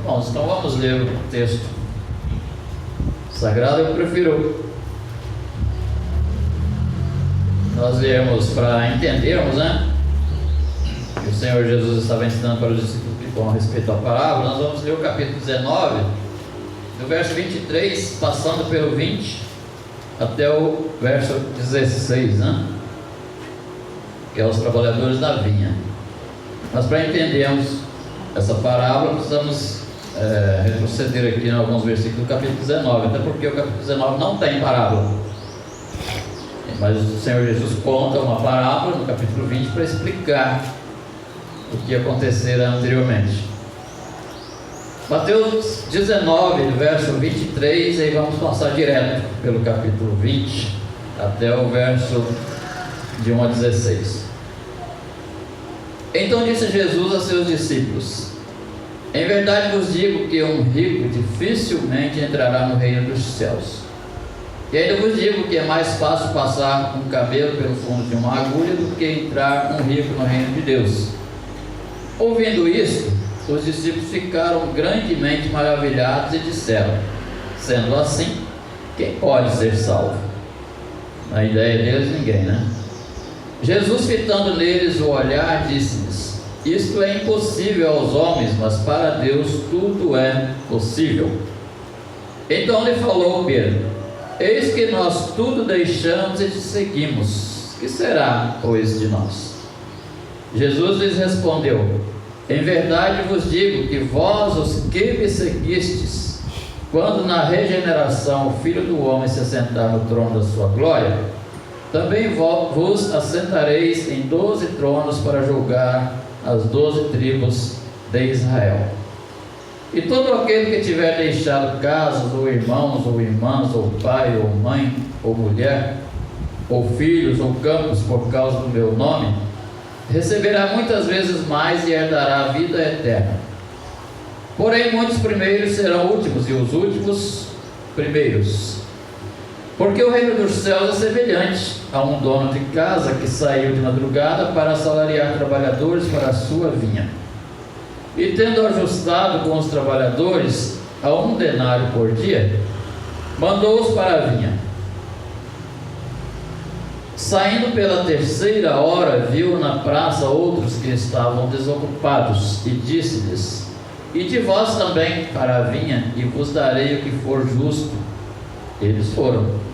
Bom, então vamos ler o texto sagrado. Eu prefiro nós lermos para entendermos, né? Que o Senhor Jesus estava ensinando para os discípulos com respeito à parábola. Nós vamos ler o capítulo 19, do verso 23, passando pelo 20 até o verso 16, né? Que é os trabalhadores da vinha. Mas para entendermos essa parábola, precisamos retroceder aqui em alguns versículos do capítulo 19, até porque o capítulo 19 não tem parábola, mas o Senhor Jesus conta uma parábola no capítulo 20 para explicar o que acontecera anteriormente. Mateus 19, do verso 23, aí vamos passar direto pelo capítulo 20 até o verso de 1 a 16. Então disse Jesus a seus discípulos: em verdade vos digo que um rico dificilmente entrará no reino dos céus. E ainda vos digo que é mais fácil passar um camelo pelo fundo de uma agulha do que entrar um rico no reino de Deus. Ouvindo isto, os discípulos ficaram grandemente maravilhados e disseram: sendo assim, quem pode ser salvo? Na ideia deles, ninguém, né? Jesus, fitando neles o olhar, disse-lhes: isto é impossível aos homens, mas para Deus tudo é possível. Então lhe falou Pedro: eis que nós tudo deixamos e te seguimos. Que será, pois, de nós? Jesus lhes respondeu: em verdade vos digo que vós, os que me seguistes, quando na regeneração o Filho do Homem se assentar no trono da sua glória, também vos assentareis em 12 tronos para julgar as 12 tribos de Israel. E todo aquele que tiver deixado casas, ou irmãos, ou irmãs, ou pai, ou mãe, ou mulher, ou filhos, ou campos, por causa do meu nome, receberá muitas vezes mais e herdará a vida eterna. Porém, muitos primeiros serão últimos, e os últimos primeiros. Porque o reino dos céus é semelhante a um dono de casa que saiu de madrugada para assalariar trabalhadores para a sua vinha. E tendo ajustado com os trabalhadores a 1 denário por dia, mandou-os para a vinha. Saindo pela 3ª hora, viu na praça outros que estavam desocupados, e disse-lhes: ide vós também para a vinha, e vos darei o que for justo. Eles foram.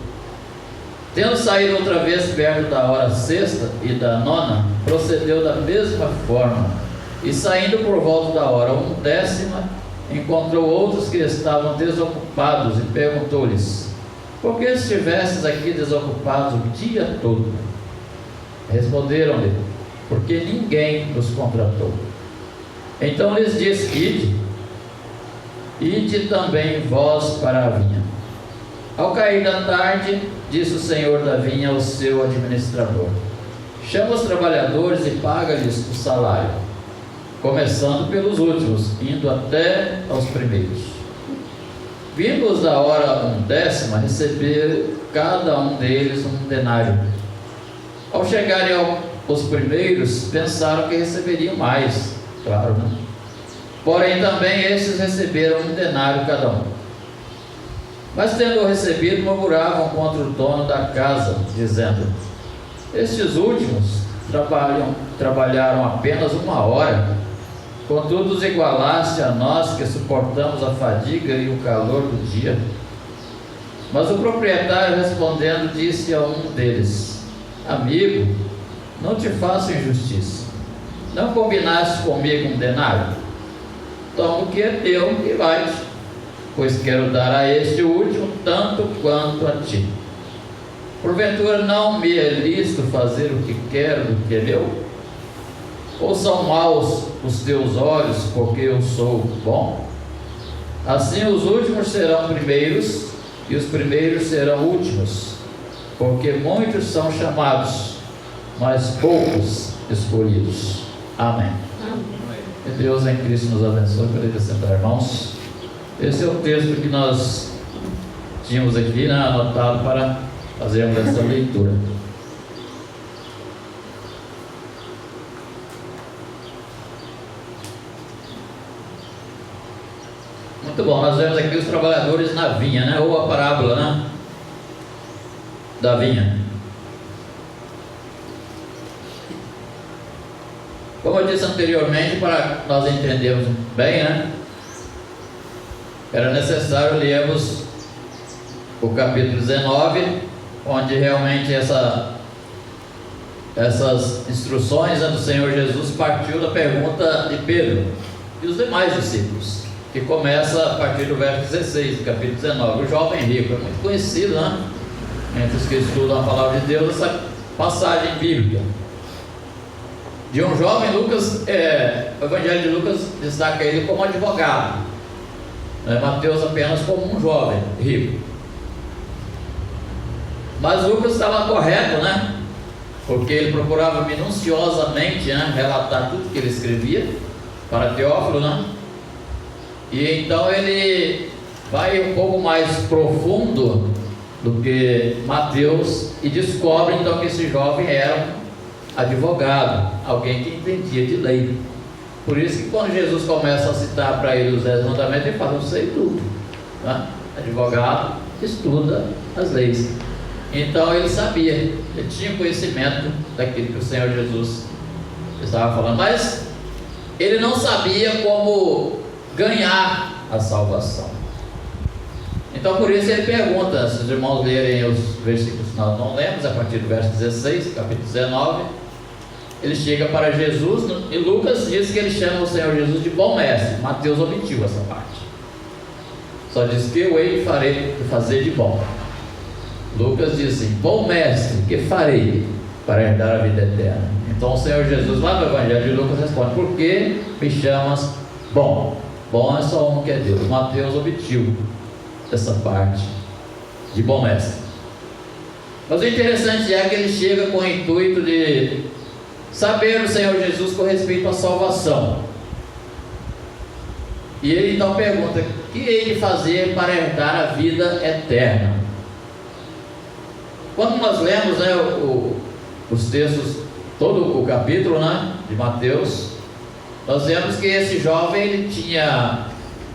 Tendo saído outra vez perto da hora 6ª e da 9ª, procedeu da mesma forma, e saindo por volta da hora 1ª, encontrou outros que estavam desocupados, e perguntou-lhes: por que estivestes aqui desocupados o dia todo? Responderam-lhe: porque ninguém nos contratou. Então lhes disse: ide também vós para a vinha. Ao cair da tarde, disse o senhor da vinha ao seu administrador: chama os trabalhadores e paga-lhes o salário, começando pelos últimos, indo até aos primeiros. Vindo-os da hora 1ª, receber cada um deles 1 denário. Ao chegarem aos primeiros, pensaram que receberiam mais, claro, né? Porém também estes receberam 1 denário cada um. Mas tendo recebido, murmuravam contra o dono da casa, dizendo: estes últimos trabalharam apenas 1 hora, contudo os igualaste a nós que suportamos a fadiga e o calor do dia. Mas o proprietário, respondendo, disse a um deles: amigo, não te faço injustiça. Não combinaste comigo 1 denário? Toma o que é teu e vai-te, pois quero dar a este último tanto quanto a ti. Porventura não me é lícito fazer o que quero do que é meu? Ou são maus os teus olhos, porque eu sou bom? Assim os últimos serão primeiros, e os primeiros serão últimos, porque muitos são chamados, mas poucos escolhidos. Amém. Que Deus em Cristo nos abençoe. Podemos sentar, irmãos. Esse é o texto que nós tínhamos aqui, né, anotado para fazermos essa leitura. Muito bom, nós vemos aqui os trabalhadores na vinha, né? Ou a parábola, né? Da vinha. Como eu disse anteriormente, para nós entendermos bem, né? Era necessário lermos o capítulo 19, onde realmente essas instruções do Senhor Jesus partiu da pergunta de Pedro e os demais discípulos, que começa a partir do verso 16 do capítulo 19. O jovem rico é muito conhecido, né? Entre os que estudam a palavra de Deus, essa passagem bíblica de um jovem. Lucas, o Evangelho de Lucas destaca ele como advogado, Mateus apenas como um jovem rico. Mas Lucas estava correto, né? Porque ele procurava minuciosamente, né, relatar tudo que ele escrevia para Teófilo, né? E então ele vai um pouco mais profundo do que Mateus e descobre então que esse jovem era um advogado, alguém que entendia de lei. Por isso que quando Jesus começa a citar para ele os 10 mandamentos, ele fala: eu sei tudo, né? Advogado estuda as leis. Então ele sabia, ele tinha conhecimento daquilo que o Senhor Jesus estava falando, mas ele não sabia como ganhar a salvação. Então por isso ele pergunta, se os irmãos lerem os versículos que nós não lemos, a partir do verso 16, capítulo 19, ele chega para Jesus, e Lucas diz que ele chama o Senhor Jesus de bom mestre. Mateus omitiu essa parte, só diz que eu hei de fazer de bom. Lucas diz assim: bom mestre, que farei para herdar a vida eterna? Então o Senhor Jesus, lá no Evangelho de Lucas, responde: por que me chamas bom? Bom é só um, que é Deus. Mateus omitiu essa parte de bom mestre. Mas o interessante é que ele chega com o intuito de saber o Senhor Jesus com respeito à salvação. E ele então pergunta: o que hei de fazer para herdar a vida eterna? Quando nós lemos, né, os textos, todo o capítulo, né, de Mateus, nós vemos que esse jovem ele tinha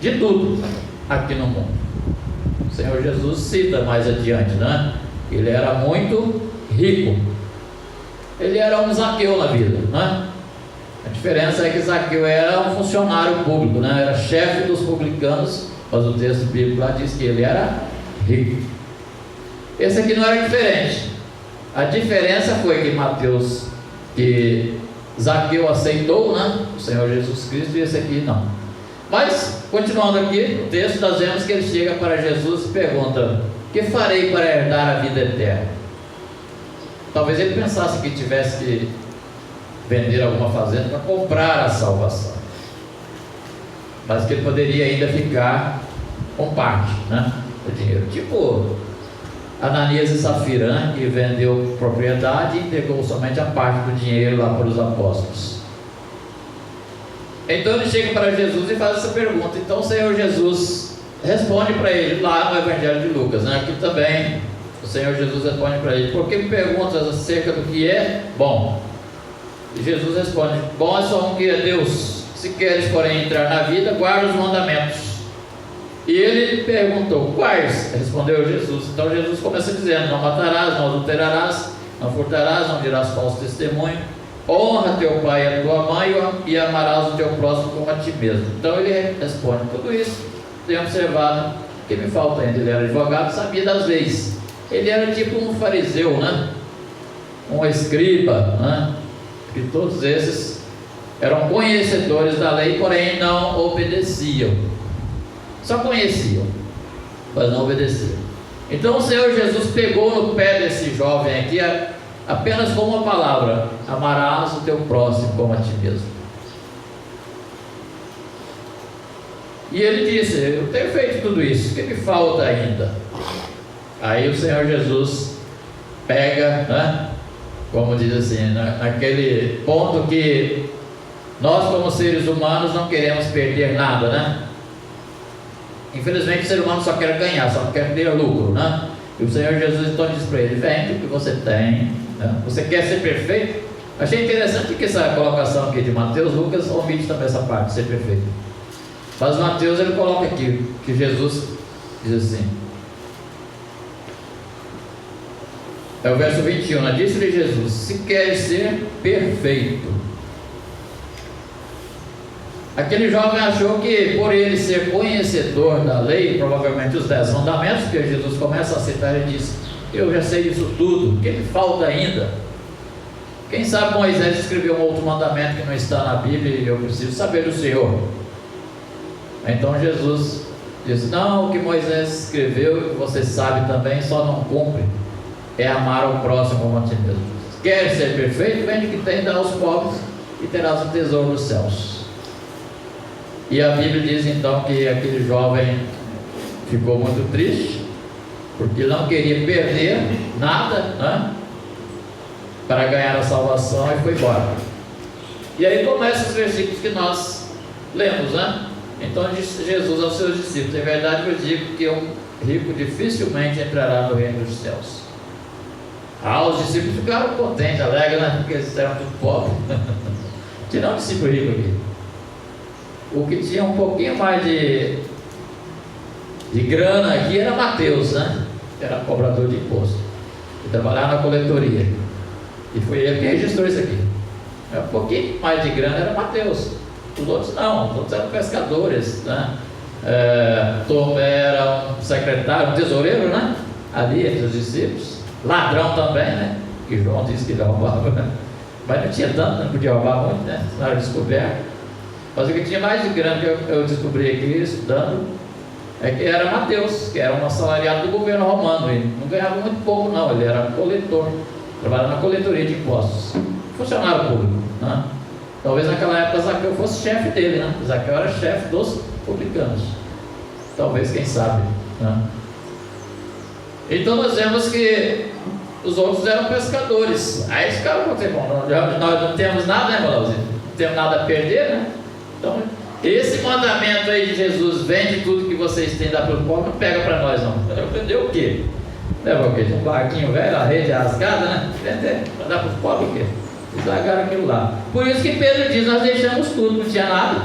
de tudo aqui no mundo. O Senhor Jesus cita mais adiante, né? Ele era muito rico. Ele era um Zaqueu na vida, né? A diferença é que Zaqueu era um funcionário público, né? Era chefe dos publicanos, mas o texto bíblico lá diz que ele era rico. Esse aqui não era diferente. A diferença foi que Zaqueu aceitou, né, o Senhor Jesus Cristo, e esse aqui não. Mas, continuando aqui, o texto, nós vemos que ele chega para Jesus e pergunta: que farei para herdar a vida eterna? Talvez ele pensasse que tivesse que vender alguma fazenda para comprar a salvação, mas que ele poderia ainda ficar com parte, né, do dinheiro, tipo Ananias e Safira, né, que vendeu propriedade e entregou somente a parte do dinheiro lá para os apóstolos. Então ele chega para Jesus e faz essa pergunta. Então o Senhor Jesus responde para ele lá no Evangelho de Lucas, né? Aqui também o Senhor Jesus responde para ele: por que me perguntas acerca do que é bom? E Jesus responde: bom é só um, que é Deus. Se queres, porém, entrar na vida, guarda os mandamentos. E ele perguntou: quais? Respondeu Jesus. Então Jesus começa dizendo: não matarás, não adulterarás, não furtarás, não dirás falso testemunho, honra teu pai e a tua mãe, e amarás o teu próximo como a ti mesmo. Então ele responde: tudo isso tenho observado. Que me falta ainda? Ele era advogado, sabia das leis. Ele era tipo um fariseu, né? Um escriba, né? Que todos esses eram conhecedores da lei, porém não obedeciam. Só conheciam, mas não obedeciam. Então o Senhor Jesus pegou no pé desse jovem aqui, apenas com uma palavra: amarás o teu próximo como a ti mesmo. E ele disse: eu tenho feito tudo isso, o que me falta ainda? Aí o Senhor Jesus pega, né, como diz assim, naquele ponto que nós como seres humanos não queremos perder nada, né? Infelizmente o ser humano só quer ganhar, só quer ter lucro, né? E o Senhor Jesus então diz para ele: vende o que você tem, né? Você quer ser perfeito? Achei interessante que essa colocação aqui de Mateus, Lucas omite também essa parte, ser perfeito. Mas Mateus ele coloca aqui que Jesus diz assim, é o verso 21, né? Disse-lhe Jesus: se queres ser perfeito. Aquele jovem achou que por ele ser conhecedor da lei, provavelmente os 10 mandamentos, porque Jesus começa a citar e diz: eu já sei isso tudo, o que me falta ainda? Quem sabe Moisés escreveu um outro mandamento que não está na Bíblia e eu preciso saber do Senhor. Então Jesus diz: não, o que Moisés escreveu você sabe também, só não cumpre, é amar ao próximo como a ti mesmo. Quer ser perfeito? Vende o que tem, dá aos pobres e terás um tesouro nos céus. E a Bíblia diz então que aquele jovem ficou muito triste, porque não queria perder nada, né, para ganhar a salvação, e foi embora. E aí começam os versículos que nós lemos, né? Então disse Jesus aos seus discípulos: em verdade eu digo que um rico dificilmente entrará no reino dos céus. Os discípulos ficaram contentes, alegres, né? Porque eles eram tudo pobres. Tinha um discípulo rico aqui. O que tinha um pouquinho mais de grana aqui era Mateus, né? Era cobrador de imposto. Ele trabalhava na coletoria. E foi ele que registrou isso aqui. Um pouquinho mais de grana era Mateus. Os outros não, os outros eram pescadores, né? Tomé era um secretário, um tesoureiro, né? Ali entre os discípulos. Ladrão também, né? Que João disse que ele roubava, né? Mas não tinha tanto, não podia roubar muito, né? Senão era descoberto. Mas o que tinha mais de grana que eu descobri aqui estudando é que era Mateus, que era um assalariado do governo romano. Ele não ganhava muito pouco, não. Ele era coletor, trabalhava na coletoria de impostos, funcionário público, né? Talvez naquela época Zaqueu fosse chefe dele, né? Zaqueu era chefe dos publicanos, talvez, quem sabe, né? Então nós vemos que os outros eram pescadores. Aí esse cara falou: bom, nós não temos nada, né, Manoelzinho? Não temos nada a perder, né? Então, esse mandamento aí de Jesus: vende tudo que vocês têm, dá para o pobre, não pega para nós, não. Vender o quê? Leva o quê? Um barquinho velho, a rede rasgada, né? Vender, para dar para os pobres o quê? Eles largaram aquilo lá. Por isso que Pedro diz: nós deixamos tudo, não tinha nada.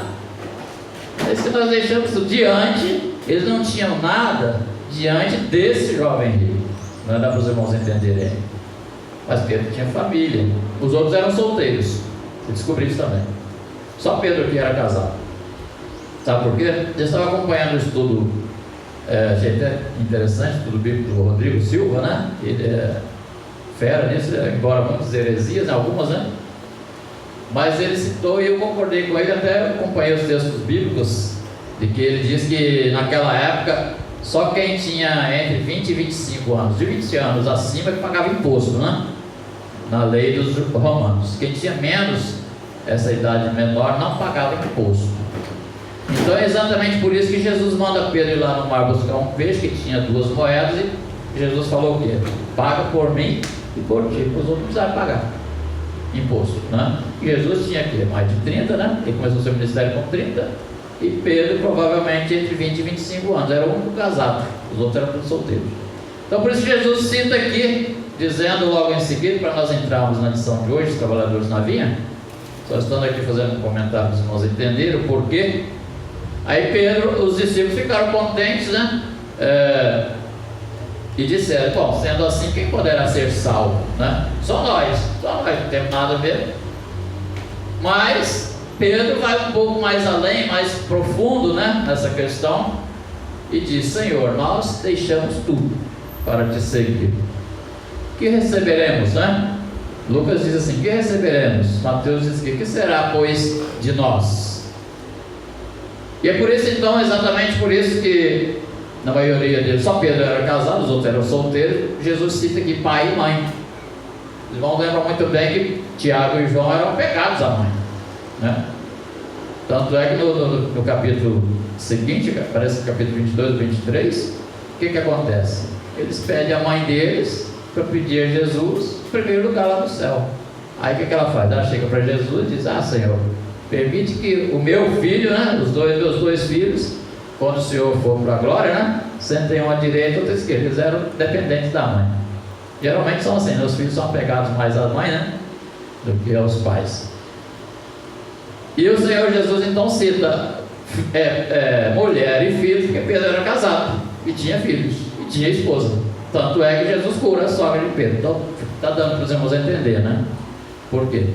É isso que nós deixamos tudo diante. Eles não tinham nada diante desse jovem rico. Não dá para os irmãos entenderem. Mas Pedro tinha família. Os outros eram solteiros. Eu descobri isso também. Só Pedro que era casado. Sabe por quê? Eu estava acompanhando o estudo, achei até interessante, estudo bíblico do Rodrigo Silva, né? Ele é fera nisso, embora muitas heresias, algumas, né? Mas ele citou, e eu concordei com ele, até acompanhei os textos bíblicos, de que ele diz que naquela época só quem tinha entre 20 e 25 anos, de 20 anos acima, que pagava imposto, né? Na lei dos romanos. Quem tinha menos, essa idade menor, não pagava imposto. Então é exatamente por isso que Jesus manda Pedro ir lá no mar buscar um peixe que tinha 2 moedas, e Jesus falou o quê? Paga por mim e por ti, os outros não precisaram pagar imposto, né? E Jesus tinha aqui mais de 30, né? Ele começou seu ministério com 30, e Pedro provavelmente entre 20 e 25 anos, era o único casado, os outros eram todos solteiros. Então por isso Jesus cita aqui, dizendo logo em seguida, para nós entrarmos na lição de hoje, os trabalhadores na vinha, só estando aqui fazendo um comentário para os irmãos entenderem o porquê. Aí Pedro, os discípulos ficaram contentes, né? E disseram: bom, sendo assim, quem poderá ser salvo, né? Só nós não temos nada a ver. Mas Pedro vai um pouco mais além, mais profundo, né, nessa questão, e diz: Senhor, nós deixamos tudo para te seguir. Que receberemos, né? Lucas diz assim: que receberemos? Mateus diz que será, pois, de nós? E é por isso, então, exatamente por isso que na maioria deles, só Pedro era casado, os outros eram solteiros. Jesus cita aqui pai e mãe. Os irmãos lembram muito bem que Tiago e João eram pegados à mãe, né? Tanto é que no capítulo seguinte, parece que capítulo 22 ou 23, o que acontece? Eles pedem a mãe deles para pedir a Jesus em primeiro lugar lá no céu. Aí o que ela faz? Ela chega para Jesus e diz: Senhor, permite que o meu filho, né, meus dois filhos, quando o Senhor for para a glória, né, sentem um à direita e outro à esquerda. Eles eram dependentes da mãe. Geralmente são assim, os filhos são apegados mais à mãe, né, do que aos pais. E o Senhor Jesus então cita mulher e filhos, porque Pedro era casado e tinha filhos e tinha esposa. Tanto é que Jesus cura a sogra de Pedro. Então está dando para os irmãos entender, né? Por quê?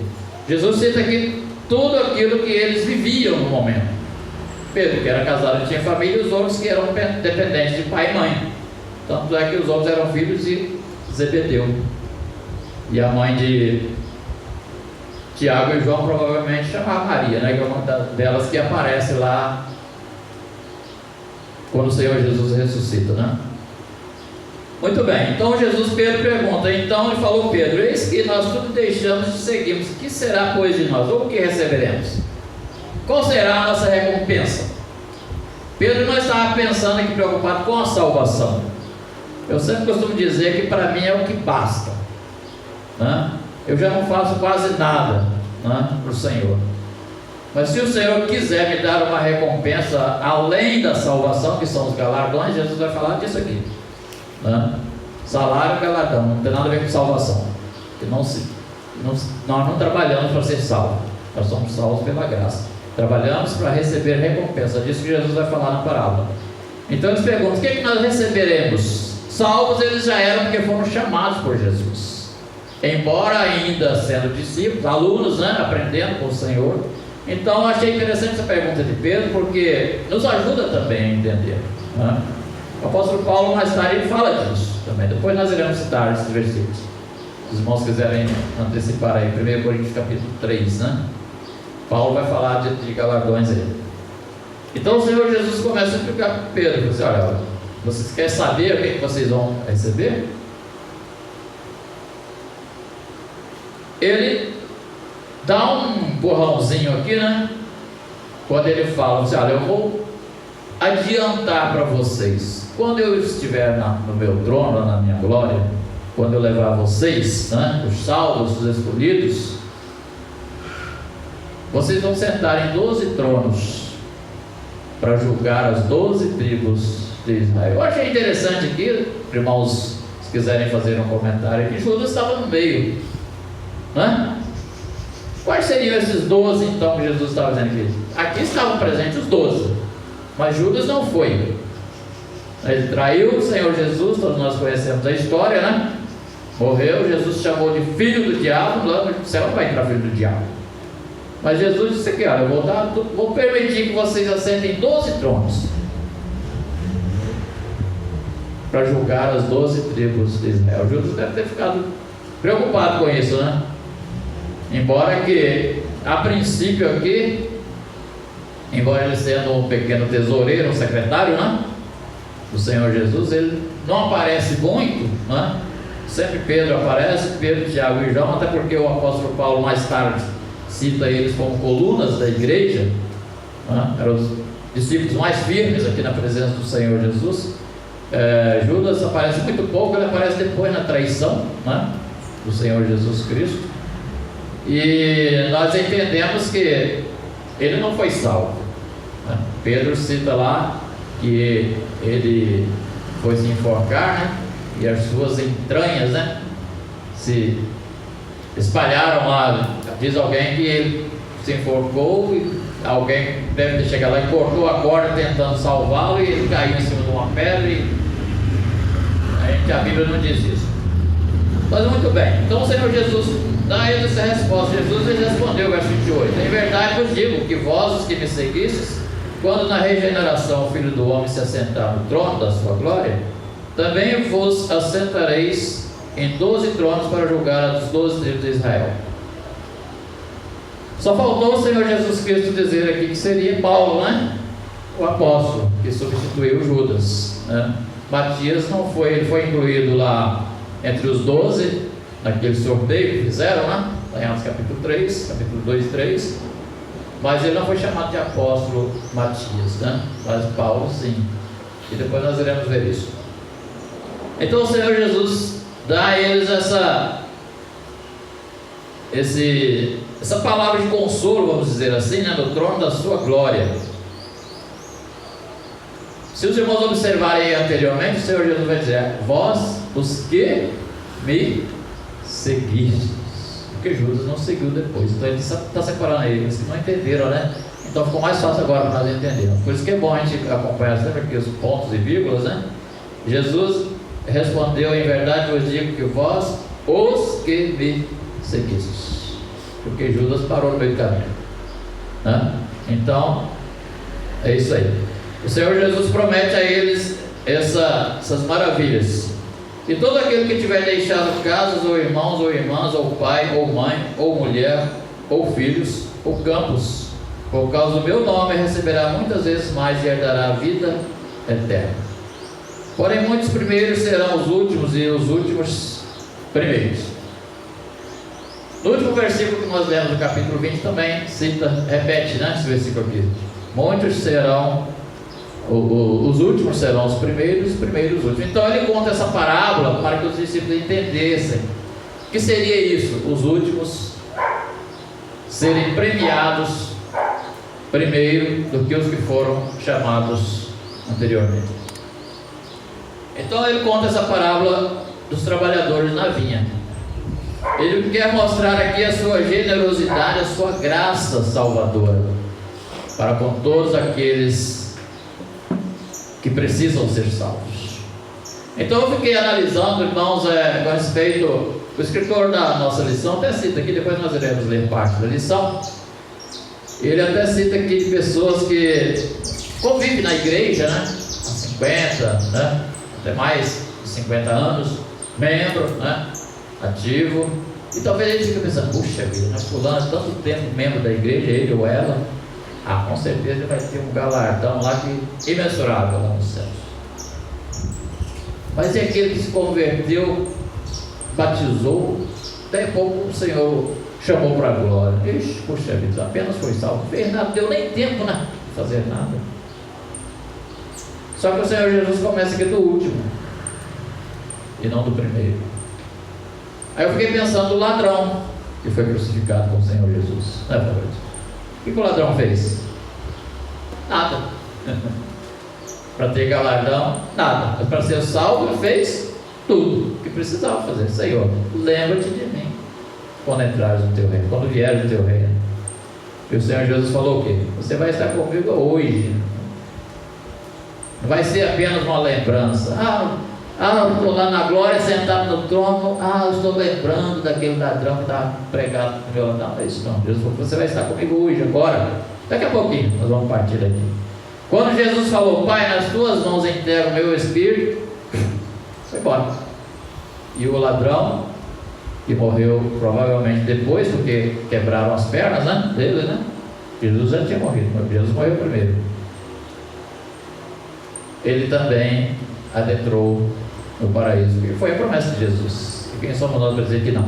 Jesus cita aqui tudo aquilo que eles viviam no momento. Pedro, que era casado e tinha família, e os outros que eram dependentes de pai e mãe. Tanto é que os outros eram filhos de Zebedeu. E a mãe de Tiago e João provavelmente chamava Maria, né? Que é uma delas que aparece lá quando o Senhor Jesus ressuscita, né? Muito bem, então Pedro pergunta, então ele falou, Pedro, eis que nós tudo deixamos e seguimos, que será pois de nós, ou o que receberemos? Qual será a nossa recompensa? Pedro não estava pensando aqui preocupado com a salvação. Eu sempre costumo dizer que para mim é o que basta, né? Eu já não faço quase nada, né, para o Senhor. Mas se o Senhor quiser me dar uma recompensa além da salvação, que são os galardões, Jesus vai falar disso aqui, né? Salário e galardão, não tem nada a ver com salvação, porque nós não trabalhamos para ser salvos, nós somos salvos pela graça, trabalhamos para receber recompensa. Disso que Jesus vai falar na parábola. Então eles perguntam, o que é que nós receberemos? Salvos eles já eram, porque foram chamados por Jesus, embora ainda sendo discípulos, alunos, né, aprendendo com o Senhor. Então eu achei interessante essa pergunta de Pedro, porque nos ajuda também a entender, né? O apóstolo Paulo mais tarde ele fala disso também. Depois nós iremos citar esses versículos, se os irmãos quiserem antecipar aí, 1 Coríntios capítulo 3, né? Paulo vai falar de galardões aí. Então o Senhor Jesus começa a explicar para Pedro, assim, olha, vocês querem saber o que vocês vão receber? Ele dá um borrãozinho aqui, né? Quando ele fala assim, olha, eu vou adiantar para vocês, quando eu estiver no meu trono, na minha glória, quando eu levar vocês, né, os salvos, os escolhidos, vocês vão sentar em 12 tronos para julgar as 12 tribos de Israel. Eu achei interessante aqui, irmãos, se quiserem fazer um comentário, que Judas estava no meio, né? Quais seriam esses 12 então que Jesus estava dizendo aqui? Aqui estavam presentes os 12, mas Judas não foi. Ele traiu o Senhor Jesus, todos nós conhecemos a história, né? Morreu, Jesus chamou de filho do diabo, lá no céu não vai entrar filho do diabo. Mas Jesus disse aqui, olha, eu vou permitir que vocês assentem 12 tronos para julgar as 12 tribos de Israel. Judas deve ter ficado preocupado com isso, né? Embora que, a princípio aqui, embora ele sendo um pequeno tesoureiro, um secretário, né, do Senhor Jesus, ele não aparece muito, né? Sempre Pedro aparece, Pedro, Tiago e João, até porque o apóstolo Paulo mais tarde cita eles como colunas da igreja, né? Eram os discípulos mais firmes aqui na presença do Senhor Jesus. Judas aparece muito pouco, ele aparece depois na traição, né, do Senhor Jesus Cristo. E nós entendemos que ele não foi salvo, né? Pedro cita lá que ele foi se enforcar, né? E as suas entranhas, né, se espalharam lá. Diz alguém que ele se enforcou e alguém deve ter chegado lá e cortou a corda tentando salvá-lo e ele caiu em cima de uma pedra e a Bíblia não diz isso. Mas muito bem, então o Senhor Jesus dá a eles essa resposta. Jesus lhes respondeu, verso 28, em verdade vos digo que vós os que me seguistes, quando na regeneração o Filho do Homem se assentar no trono da sua glória, também vos assentareis em 12 tronos para julgar as 12 tribos de Israel. Só faltou o Senhor Jesus Cristo dizer aqui que seria Paulo, né, o apóstolo, que substituiu Judas, né? Matias não foi, ele foi incluído lá entre os 12, naquele sorteio que fizeram, né? Lá em Atos capítulo 3, capítulo 2 e 3, mas ele não foi chamado de apóstolo Matias, né? Mas Paulo sim, e depois nós iremos ver isso. Então o Senhor Jesus dá a eles essa palavra de consolo, vamos dizer assim, né? No trono da sua glória. Se os irmãos observarem anteriormente, o Senhor Jesus vai dizer, vós os que me seguistes, porque Judas não seguiu depois. Então ele está separando eles que não entenderam, né? Então ficou mais fácil agora para nós entendermos. Por isso que é bom a gente acompanhar sempre aqui os pontos e vírgulas, né? Jesus respondeu: em verdade vos digo que vós, os que me seguistes. Porque Judas parou no meio do caminho, né? Então, é isso aí. O Senhor Jesus promete a eles essas maravilhas. E todo aquele que tiver deixado casas, ou irmãos, ou irmãs, ou pai, ou mãe, ou mulher, ou filhos, ou campos, por causa do meu nome, receberá muitas vezes mais e herdará a vida eterna. Porém, muitos primeiros serão os últimos, e os últimos primeiros. No último versículo que nós lemos, no capítulo 20, também cita, repete, né, esse versículo aqui. Muitos serão, os últimos serão os primeiros os últimos. Então ele conta essa parábola para que os discípulos entendessem o que seria isso, os últimos serem premiados primeiro do que os que foram chamados anteriormente. Então ele conta essa parábola dos trabalhadores na vinha. Ele quer mostrar aqui a sua generosidade, a sua graça salvadora para com todos aqueles que precisam ser salvos. Então eu fiquei analisando, irmãos, com respeito, o escritor da nossa lição até cita aqui, depois nós iremos ler parte da lição. Ele até cita aqui de pessoas que convivem na igreja, né, há 50, né, até mais de 50 anos, membro, né, ativo, e talvez ele fique pensando: puxa vida, mas fulano há tanto tempo membro da igreja, ele ou ela, com certeza ele vai ter um galardão lá que imensurável lá no céu. Mas é aquele que se converteu, batizou, daí a pouco o Senhor chamou para a glória. Ixi, puxa vida, apenas foi salvo, não fez nada, não deu nem tempo, né, de fazer nada. Só que o Senhor Jesus começa aqui do último e não do primeiro. Aí eu fiquei pensando: o ladrão que foi crucificado com o Senhor Jesus, não é verdade? O que o ladrão fez? Nada. Para ter galardão, nada. Mas para ser salvo, ele fez tudo o que precisava fazer. Senhor, lembra-te de mim quando entrares no teu reino, quando vieres no teu reino. E o Senhor Jesus falou o quê? Você vai estar comigo hoje. Não vai ser apenas uma lembrança. Eu estou lá na glória, sentado no trono. Eu estou lembrando daquele ladrão que estava pregado no meu lado. Não, é isso não. Jesus falou: você vai estar comigo hoje, agora. Daqui a pouquinho nós vamos partir daqui. Quando Jesus falou: Pai, nas tuas mãos entrego o meu espírito, foi embora. E o ladrão, que morreu provavelmente depois, porque quebraram as pernas, né, dele, né? Jesus já tinha morrido, mas Jesus morreu primeiro. Ele também adentrou no paraíso, porque foi a promessa de Jesus. E quem somos nós para dizer que não?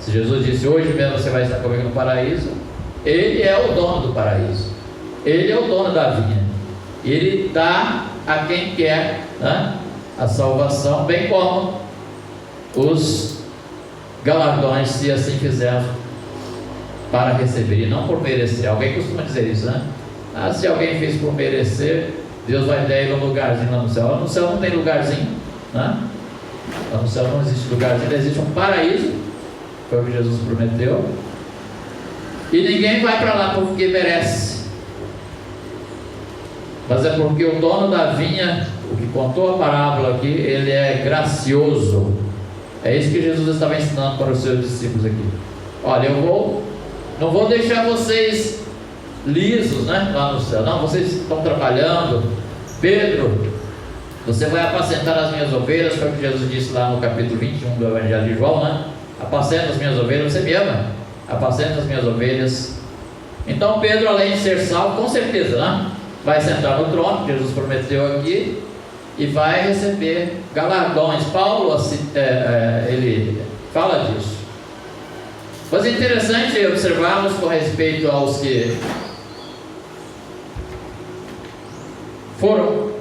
Se Jesus disse: hoje mesmo você vai estar comigo no paraíso, Ele é o dono do paraíso, Ele é o dono da vinha, Ele dá a quem quer, né, a salvação, bem como os galardões, se assim fizermos, para receber, e não por merecer. Alguém costuma dizer isso, né? Se alguém fez por merecer, Deus vai dar ele um lugarzinho lá no céu. Lá no céu não tem lugarzinho, né? Lá no céu não existe lugarzinho, existe um paraíso, foi o que Jesus prometeu, e ninguém vai para lá porque merece, mas é porque o dono da vinha, o que contou a parábola aqui, ele é gracioso. É isso que Jesus estava ensinando para os seus discípulos aqui. Olha, não vou deixar vocês lisos, né, lá no céu. Não, vocês estão trabalhando. Pedro, você vai apacentar as minhas ovelhas, foi o que Jesus disse lá no capítulo 21 do Evangelho de João, né? Apacenta as minhas ovelhas, você me ama? Apacenta as minhas ovelhas. Então Pedro, além de ser salvo, com certeza, né, vai sentar no trono, que Jesus prometeu aqui, e vai receber galardões. Paulo, ele fala disso. Mas é interessante observarmos com respeito aos que foram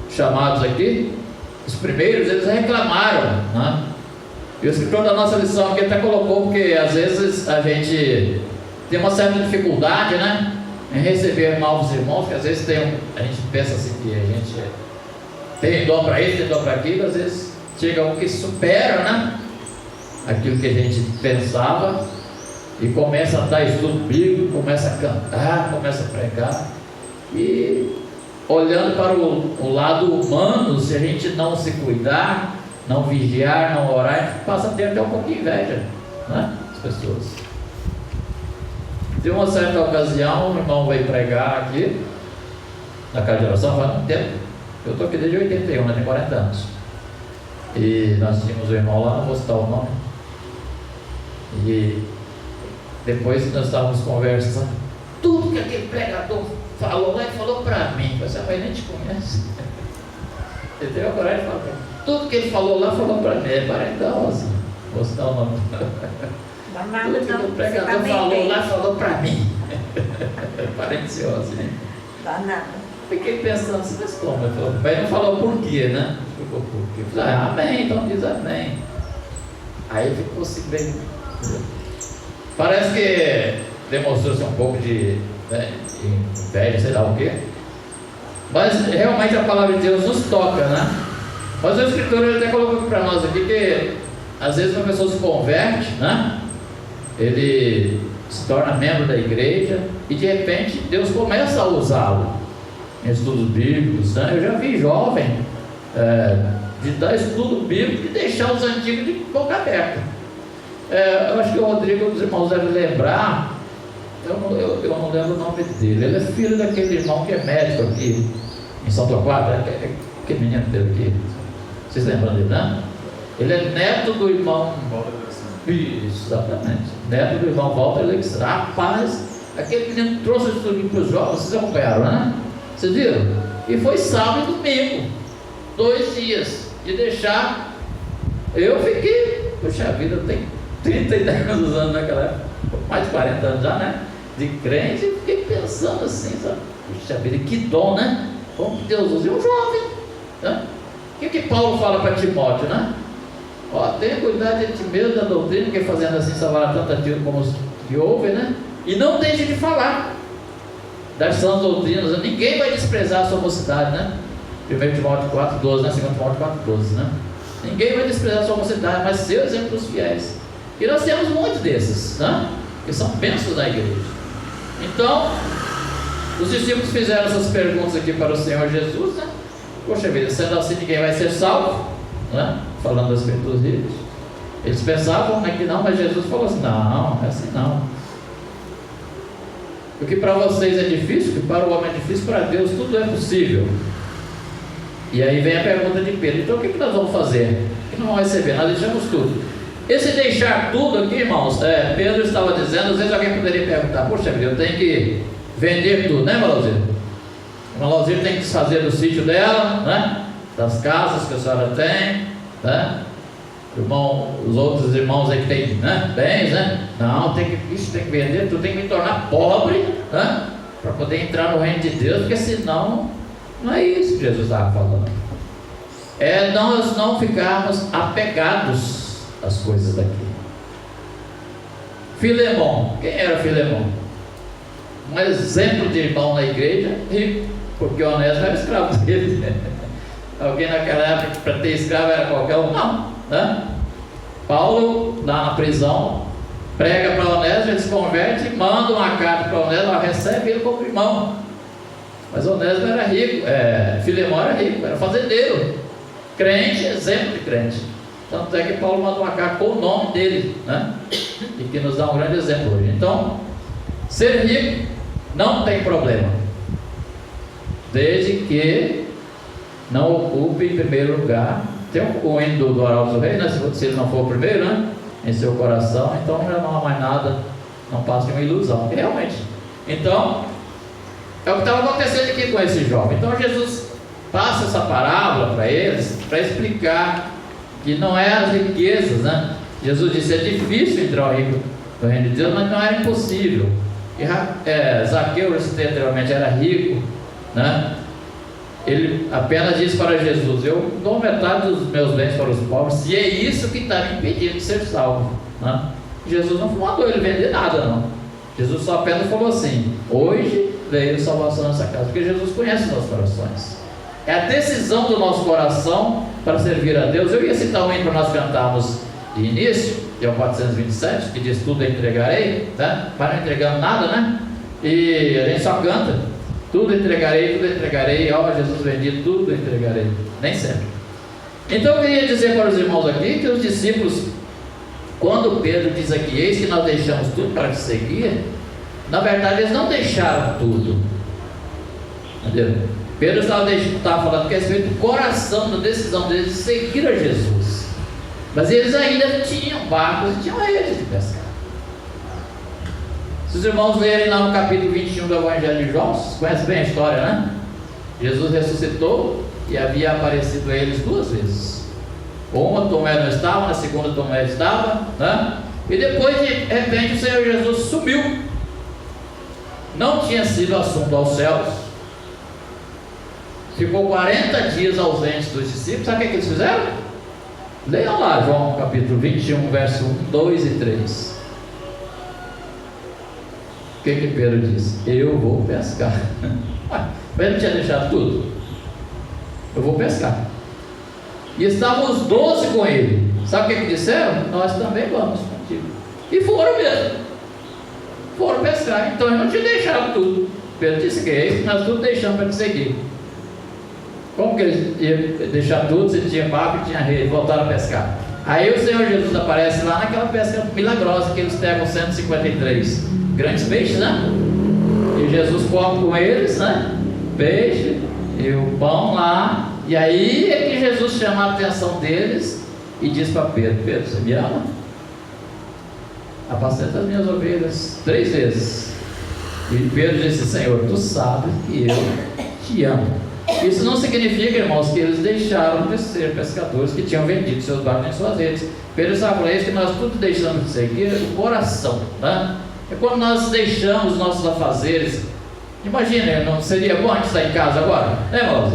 chamados aqui, os primeiros, eles reclamaram, né? E o escritor da nossa lição aqui até colocou, porque às vezes a gente tem uma certa dificuldade, né, em receber novos irmãos, que às vezes a gente pensa assim que a gente tem dom para isso, tem dom para aquilo, às vezes chega um que supera, né, aquilo que a gente pensava, e começa a dar estudo bíblico, começa a cantar, começa a pregar, e olhando para o lado humano, se a gente não se cuidar, não vigiar, não orar, a gente passa a ter até um pouco de inveja, né? As pessoas. De uma certa ocasião, um irmão veio pregar aqui na casa de oração faz muito tempo. Eu estou aqui desde 81, né? Tem 40 anos. E nós tínhamos um irmão lá, não vou citar o nome. E depois nós estávamos conversando. Tudo que aquele pregador falou lá, ele falou para mim. Você vai nem te conhece. Ele teve a coragem de falar para mim. Tudo que ele falou lá, falou para mim. É parentão, assim. Vou citar o nome. Tudo que o pregador falou lá, falou para mim. Parencioso, assim. Dá nada. Fiquei pensando assim, mas como? Mas não falou por quê, né? Ficou por quê? Falei, amém, então diz amém. Aí ficou assim bem. Parece que demonstrou-se um pouco de inveja, sei lá o quê. Mas realmente a palavra de Deus nos toca, né? Mas o Escritor ele até colocou para nós aqui que às vezes uma pessoa se converte, né? Ele se torna membro da igreja e de repente Deus começa a usá-lo em estudos bíblicos, né? Eu já vi jovem de dar estudo bíblico e deixar os antigos de boca aberta. Eu acho que o Rodrigo, os irmãos devem lembrar, eu não lembro o nome dele. Ele é filho daquele irmão que é médico aqui em São Torquato, aquele menino dele aqui. Vocês lembram dele, né? Ele é neto do irmão. Isso, exatamente. Neto do irmão Walter Alexandre. Rapaz, aquele menino trouxe o estudo para os jovens, vocês acompanharam, né? Vocês viram? E foi sábado e domingo, 2 dias de deixar. Eu fiquei, puxa vida, eu tenho 32 anos naquela época, mais de 40 anos já, né? De crente, e fiquei pensando assim, sabe? Puxa vida, que dom, né? Como que Deus usa um jovem, né? O que Paulo fala para Timóteo, né? Ó, tenha cuidado de ti mesmo, da doutrina, porque fazendo assim salvará tanto a ti como os que ouvem, né? E não deixe de falar das sãs doutrinas. Ninguém vai desprezar a sua mocidade, né? 1 Timóteo 4,12, né? 2 Timóteo 4,12, né? Ninguém vai desprezar a sua mocidade, mas seu exemplo dos fiéis. E nós temos muitos desses, né? Que são bênçãos da igreja. Então, os discípulos fizeram essas perguntas aqui para o Senhor Jesus, né? Poxa vida, sendo assim ninguém vai ser salvo, né? Falando das Escrituras deles. Eles pensavam, né, que não, mas Jesus falou assim: não, é assim não. O que para vocês é difícil, o que para o homem é difícil, para Deus tudo é possível. E aí vem a pergunta de Pedro: então o que nós vamos fazer? O que nós vamos receber? Nós deixamos tudo. Esse deixar tudo aqui, irmãos, Pedro estava dizendo, às vezes alguém poderia perguntar: poxa vida, eu tenho que vender tudo, né, Malauzinho? A Malauzinho tem que desfazer do sítio dela, né? Das casas que a senhora tem, né? Os outros irmãos aí que tem, né, bens, né? Não, tem que vender tudo, tem que me tornar pobre, né? Para poder entrar no reino de Deus, porque senão não é isso que Jesus estava falando. É nós não ficarmos apegados às coisas daqui. Filemão, quem era Filemão? Um exemplo de irmão na igreja, rico, porque o Onésimo era escravo dele. Alguém naquela época, para ter escravo era qualquer um? Não, né? Paulo, lá na prisão, prega para Onésimo, ele se converte, manda uma carta para Onésimo, recebe ele como irmão. Mas Onésimo era rico, Filemão era rico, era fazendeiro, crente, exemplo de crente. Tanto é que Paulo manda uma carta com o nome dele, né? E que nos dá um grande exemplo hoje. Então, ser rico não tem problema, desde que não ocupe em primeiro lugar. Tem um hino do Arauto do Rei, né? Se ele não for o primeiro, né? Em seu coração, então já não há mais nada, não passa de uma ilusão, realmente. Então, é o que estava acontecendo aqui com esse jovem. Então Jesus passa essa parábola para eles, para explicar que não é as riquezas, né? Jesus disse: é difícil entrar ao rico no reino de Deus, mas não era impossível. E Zaqueu, eu citei anteriormente, era rico, né? Ele apenas disse para Jesus: eu dou metade dos meus bens para os pobres, e é isso que está me impedindo de ser salvo, né? Jesus não mandou ele vender nada, não. Jesus só apenas falou assim: hoje veio salvação nessa casa, porque Jesus conhece nossos corações. É a decisão do nosso coração para servir a Deus. Eu ia citar um hino para nós cantarmos de início, que é o 427, que diz tudo eu entregarei, né? Para não entregando nada, né? E a gente só canta, tudo entregarei, ó Jesus bendito, tudo entregarei, nem sempre. Então eu queria dizer para os irmãos aqui que os discípulos, quando Pedro diz aqui, eis que nós deixamos tudo para te seguir, na verdade eles não deixaram tudo, entendeu? Pedro estava falando que a respeito do coração, da decisão deles de seguir a Jesus, mas eles ainda tinham barcos e tinham redes de pescar. Se os irmãos lerem lá no capítulo 21 do Evangelho de João, vocês conhecem bem a história, né? Jesus ressuscitou e havia aparecido a eles 2 vezes. Uma Tomé não estava, na segunda Tomé estava, né? E depois de repente o Senhor Jesus sumiu. Não tinha sido assunto aos céus. Ficou 40 dias ausente dos discípulos. Sabe o que eles fizeram? Leiam lá João capítulo 21, verso 1, 2 e 3. O que Pedro disse? Eu vou pescar. Mas ele não tinha deixado tudo. Eu vou pescar. E estavam os 12 com ele. Sabe o que disseram? Nós também vamos contigo. E foram mesmo. Foram pescar. Então eles não tinham deixado tudo. Pedro disse que é isso, nós tudo deixamos para te seguir. Como que eles iam deixar tudo se tinha barco e tinha rede? Voltaram a pescar. Aí o Senhor Jesus aparece lá naquela pesca milagrosa que eles pegam 153 grandes peixes, né? E Jesus come com eles, né? Peixe e o pão lá. E aí é que Jesus chama a atenção deles e diz para Pedro: Pedro, você me ama? Apacenta as minhas ovelhas 3 vezes. E Pedro disse: Senhor, tu sabes que eu te amo. Isso não significa, irmãos, que eles deixaram de ser pescadores, que tinham vendido seus barcos em suas redes. Pedro estava falando isso, que nós tudo deixamos de seguir o coração, né? É quando nós deixamos nossos afazeres. Imagina, não seria bom a gente estar em casa agora, né, irmãos?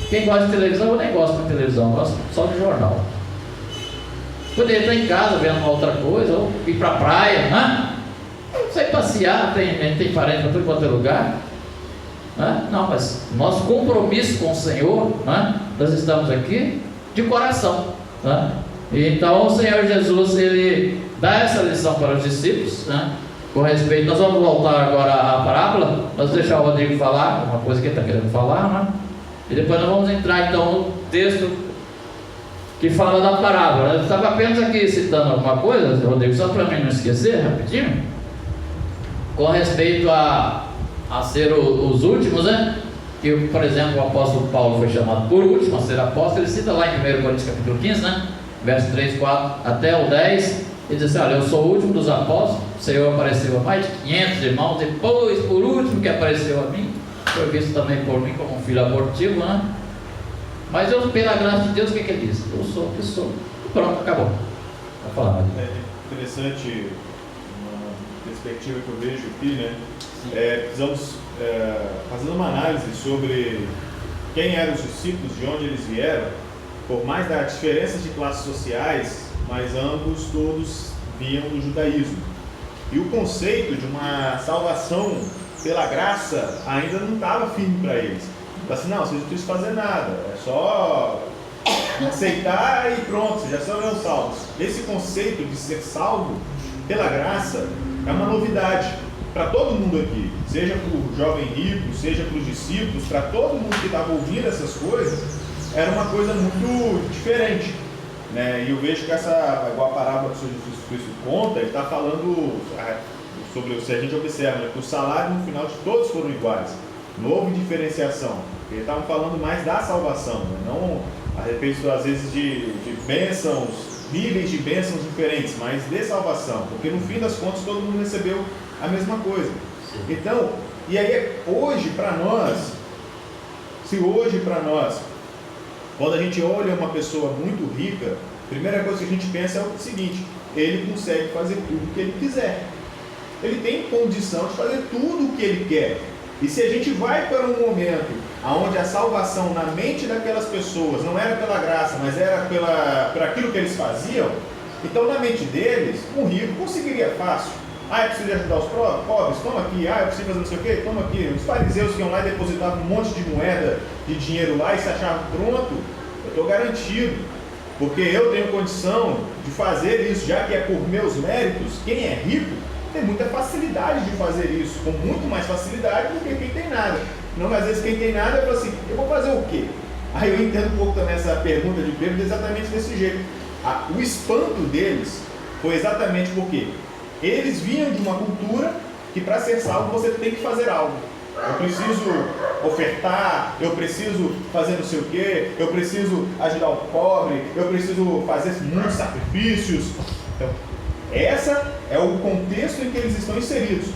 Quem gosta de televisão, eu nem gosto de televisão, eu gosto só de jornal. Poderia estar em casa vendo uma outra coisa, ou ir para a praia, né? Sair passear, tem parente para tudo quanto é lugar. Não, mas nosso compromisso com o Senhor, nós estamos aqui de coração, e então o Senhor Jesus, ele dá essa lição para os discípulos, com respeito. Nós vamos voltar agora à parábola, nós vamos deixar o Rodrigo falar uma coisa que ele está querendo falar, e depois nós vamos entrar então no texto que fala da parábola. Eu estava apenas aqui citando alguma coisa, Rodrigo, só para mim não esquecer rapidinho, com respeito a ser os últimos, que, por exemplo, o apóstolo Paulo foi chamado por último a ser apóstolo. Ele cita lá em 1 Coríntios capítulo 15, verso 3, 4 até o 10, ele diz assim: olha, eu sou o último dos apóstolos, o Senhor apareceu a mais de 500 irmãos, depois, por último, que apareceu a mim, foi visto também por mim como um filho abortivo, mas eu, pela graça de Deus, o que ele diz? Eu sou o que sou. Pronto, acabou. Vai falar, Maria. É interessante uma perspectiva que eu vejo aqui, precisamos fazer uma análise sobre quem eram os discípulos, de onde eles vieram, por mais das diferenças de classes sociais, mas ambos todos vinham do judaísmo. E o conceito de uma salvação pela graça ainda não estava firme para eles. Assim, não, vocês não precisam fazer nada, é só aceitar e pronto, vocês já são salvos. Esse conceito de ser salvo pela graça é uma novidade para todo mundo aqui, seja para o jovem rico, seja para os discípulos, para todo mundo que estava ouvindo essas coisas, era uma coisa muito diferente, E eu vejo que igual a parábola que o Senhor Jesus Cristo conta, ele está falando sobre, se a gente observa, que o salário no final de todos foram iguais, não houve diferenciação. Ele estava falando mais da salvação, não a respeito às vezes de bênçãos, níveis de bênçãos diferentes, mas de salvação, porque no fim das contas todo mundo recebeu a mesma coisa. Então, e aí hoje para nós, quando a gente olha uma pessoa muito rica, a primeira coisa que a gente pensa é o seguinte: ele consegue fazer tudo o que ele quiser, ele tem condição de fazer tudo o que ele quer. E se a gente vai para um momento onde a salvação na mente daquelas pessoas não era pela graça, mas era por aquilo que eles faziam, então na mente deles, um rico conseguiria fácil. Eu preciso ajudar os pobres? Toma aqui. Eu preciso fazer não sei o quê? Toma aqui. Os fariseus que iam lá e depositavam um monte de moeda de dinheiro lá e se achavam pronto, eu estou garantido. porque eu tenho condição de fazer isso, já que é por meus méritos. Quem é rico tem muita facilidade de fazer isso, com muito mais facilidade do que quem tem nada. Não, às vezes quem tem nada fala assim, eu vou fazer o quê? Aí eu entendo um pouco também essa pergunta de Pedro exatamente desse jeito. O espanto deles foi exatamente porque eles vinham de uma cultura que para ser salvo você tem que fazer algo. Eu preciso ofertar, eu preciso fazer não sei o quê, eu preciso ajudar o pobre, eu preciso fazer muitos sacrifícios. Então, essa é o contexto em que eles estão inseridos.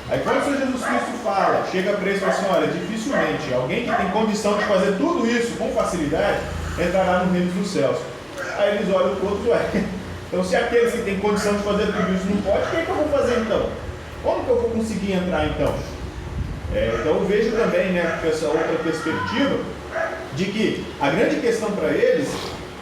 Aí quando o Senhor Jesus Cristo fala, chega para eles e fala assim, olha, dificilmente alguém que tem condição de fazer tudo isso com facilidade, entrará no reino dos céus. Aí eles olham para o outro, então se aqueles que têm condição de fazer tudo isso não pode, o que é que eu vou fazer então? Como que eu vou conseguir entrar então? Então eu vejo também, né, essa outra perspectiva, de que a grande questão para eles,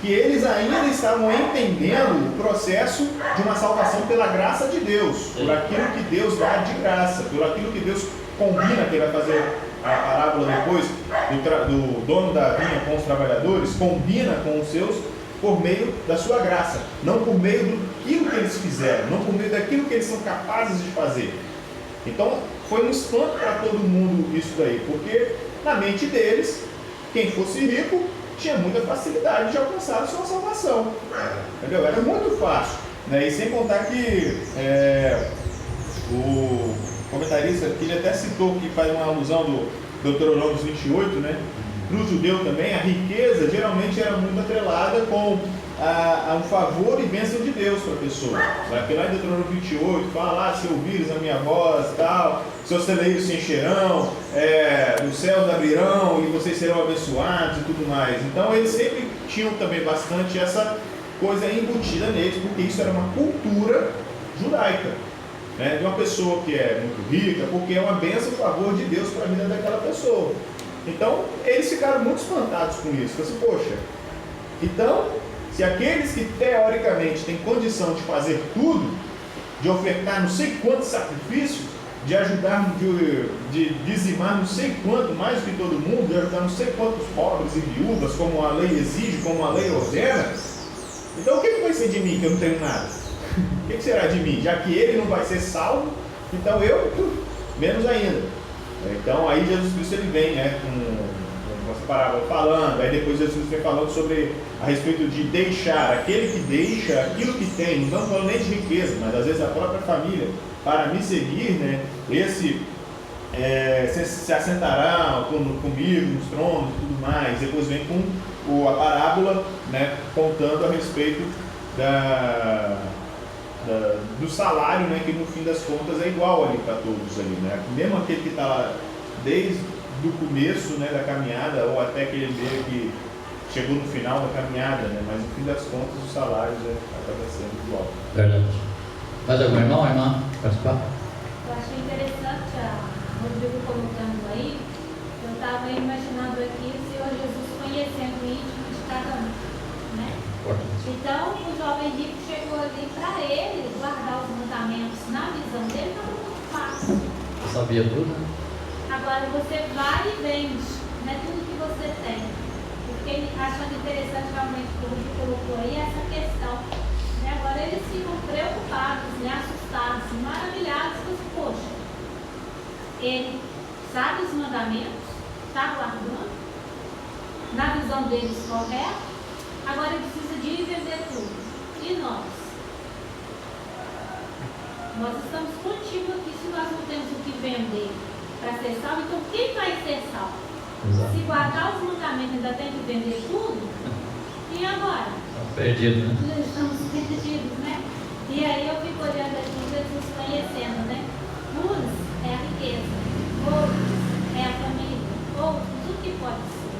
que eles ainda estavam entendendo o processo de uma salvação pela graça de Deus, por aquilo que Deus dá de graça, por aquilo que Deus combina, que ele vai fazer a parábola depois, do dono da vinha com os trabalhadores, combina com os seus por meio da sua graça, não por meio daquilo que eles fizeram, não por meio daquilo que eles são capazes de fazer. Então foi um espanto para todo mundo isso daí, porque na mente deles, quem fosse rico tinha muita facilidade de alcançar a sua salvação, entendeu? Era muito fácil, né? E sem contar que o comentarista aqui ele até citou que faz uma alusão do Deuteronômio 28, né? Para o judeu também, a riqueza geralmente era muito atrelada com a um favor e bênção de Deus para a pessoa. Porque lá em Deuteronômio 28 fala, se ouvires a minha voz e tal, seus celeiros se encherão, os céus abrirão e vocês serão abençoados e tudo mais. Então eles sempre tinham também bastante essa coisa embutida neles, porque isso era uma cultura judaica, né? De uma pessoa que é muito rica, porque é uma bênção e favor de Deus para a vida daquela pessoa. Então eles ficaram muito espantados com isso. Falaram assim, poxa, então se aqueles que teoricamente têm condição de fazer tudo, de ofertar não sei quantos sacrifícios, de ajudar, de dizimar não sei quanto, mais do que todo mundo, de ajudar não sei quantos pobres e viúvas, como a lei exige, como a lei ordena, então o que vai ser de mim que eu não tenho nada? O que será de mim? Já que ele não vai ser salvo, então eu, menos ainda. Então aí Jesus Cristo ele vem, né, com essa parábola falando, aí depois Jesus vem falando sobre a respeito de deixar, aquele que deixa aquilo que tem, não falando nem de riqueza, mas às vezes a própria família, para me seguir, né, esse se assentará comigo nos tronos e tudo mais. Depois vem com a parábola, né, contando a respeito do salário, né, que no fim das contas é igual ali para todos ali, né? Mesmo aquele que está lá desde o começo, né, da caminhada, ou até aquele meio que chegou no final da caminhada, né? Mas no fim das contas os salários acabam sendo igual. Verdade. Mais algum irmão ou irmã participar? Eu achei interessante o Rodrigo colocando aí. Eu estava imaginando aqui o Senhor Jesus conhecendo o íntimo de cada um, né? Então o jovem rico chegou ali para ele guardar os mandamentos. Na visão dele estava muito fácil. Você sabia tudo? Agora você vai e vende, né, tudo que você tem. Porque achando interessante realmente o que o Rodrigo colocou aí essa questão. E agora eles ficam preocupados, né, assustados, maravilhados, poxa, ele sabe os mandamentos, está guardando, na visão deles correto, agora ele precisa de vender tudo. E nós? Nós estamos contigo aqui, se nós não temos o que vender para ser salvo, então quem vai ser salvo? Exato. Se guardar os mandamentos ainda tem que vender tudo, e agora? Perdido, né? Nós estamos perdidos, né? E aí eu fico olhando aqui, Jesus conhecendo, né? Uns é a riqueza, outros é a família, outros o que pode ser.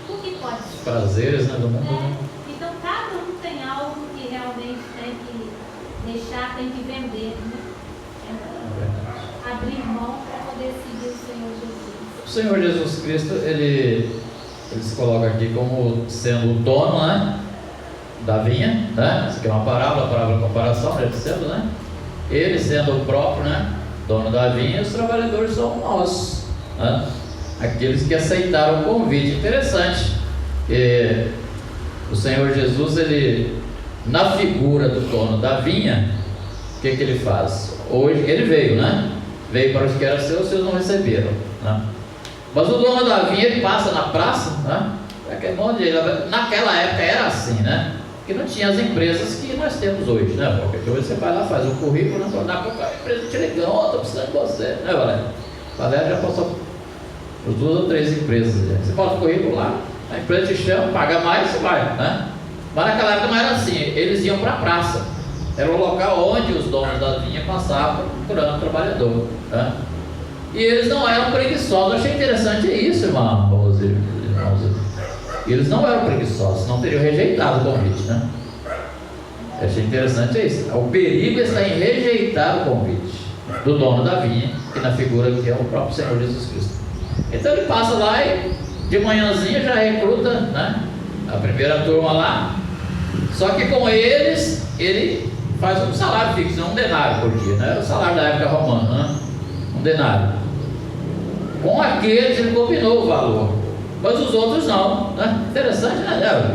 O que pode ser. Prazeres, né, do mundo. Né? Então cada um tem algo que realmente tem que deixar, tem que vender, né? Abrir mão para poder seguir o Senhor Jesus. O Senhor Jesus Cristo, ele se coloca aqui como sendo o dono, né, da vinha, né? Isso aqui é uma parábola de comparação, ele dizendo, né? Ele sendo o próprio, né, dono da vinha, os trabalhadores são nós, né? Aqueles que aceitaram o convite. Interessante. O Senhor Jesus, ele, na figura do dono da vinha, o que ele faz? Hoje, ele veio, né? Veio para os que eram seus, os seus não receberam, né? Mas o dono da vinha, ele passa na praça, né? Naquela época era assim, né? Que não tinha as empresas que nós temos hoje, né? Porque hoje você vai lá, faz um currículo, na empresa te ligando, estou precisando de você, né, Valério? Valério já passou por 2 ou 3 empresas. Você bota o currículo lá, a empresa te chama, paga mais, você vai, né? Mas naquela época não era assim, eles iam para a praça. Era o local onde os donos da vinha passavam procurando trabalhador, né? E eles não eram preguiçosos. Eu achei interessante isso, irmãos. Eles não eram preguiçosos, não teriam rejeitado o convite, né? Eu achei interessante isso. O perigo está em rejeitar o convite do dono da vinha, que na figura que é o próprio Senhor Jesus Cristo. Então ele passa lá e de manhãzinha já recruta, né, a primeira turma lá. Só que com eles, ele faz um salário fixo, um denário por dia, né? Era o salário da época romana, né? Um denário. Com aqueles ele combinou o valor, mas os outros não, né? Interessante, né,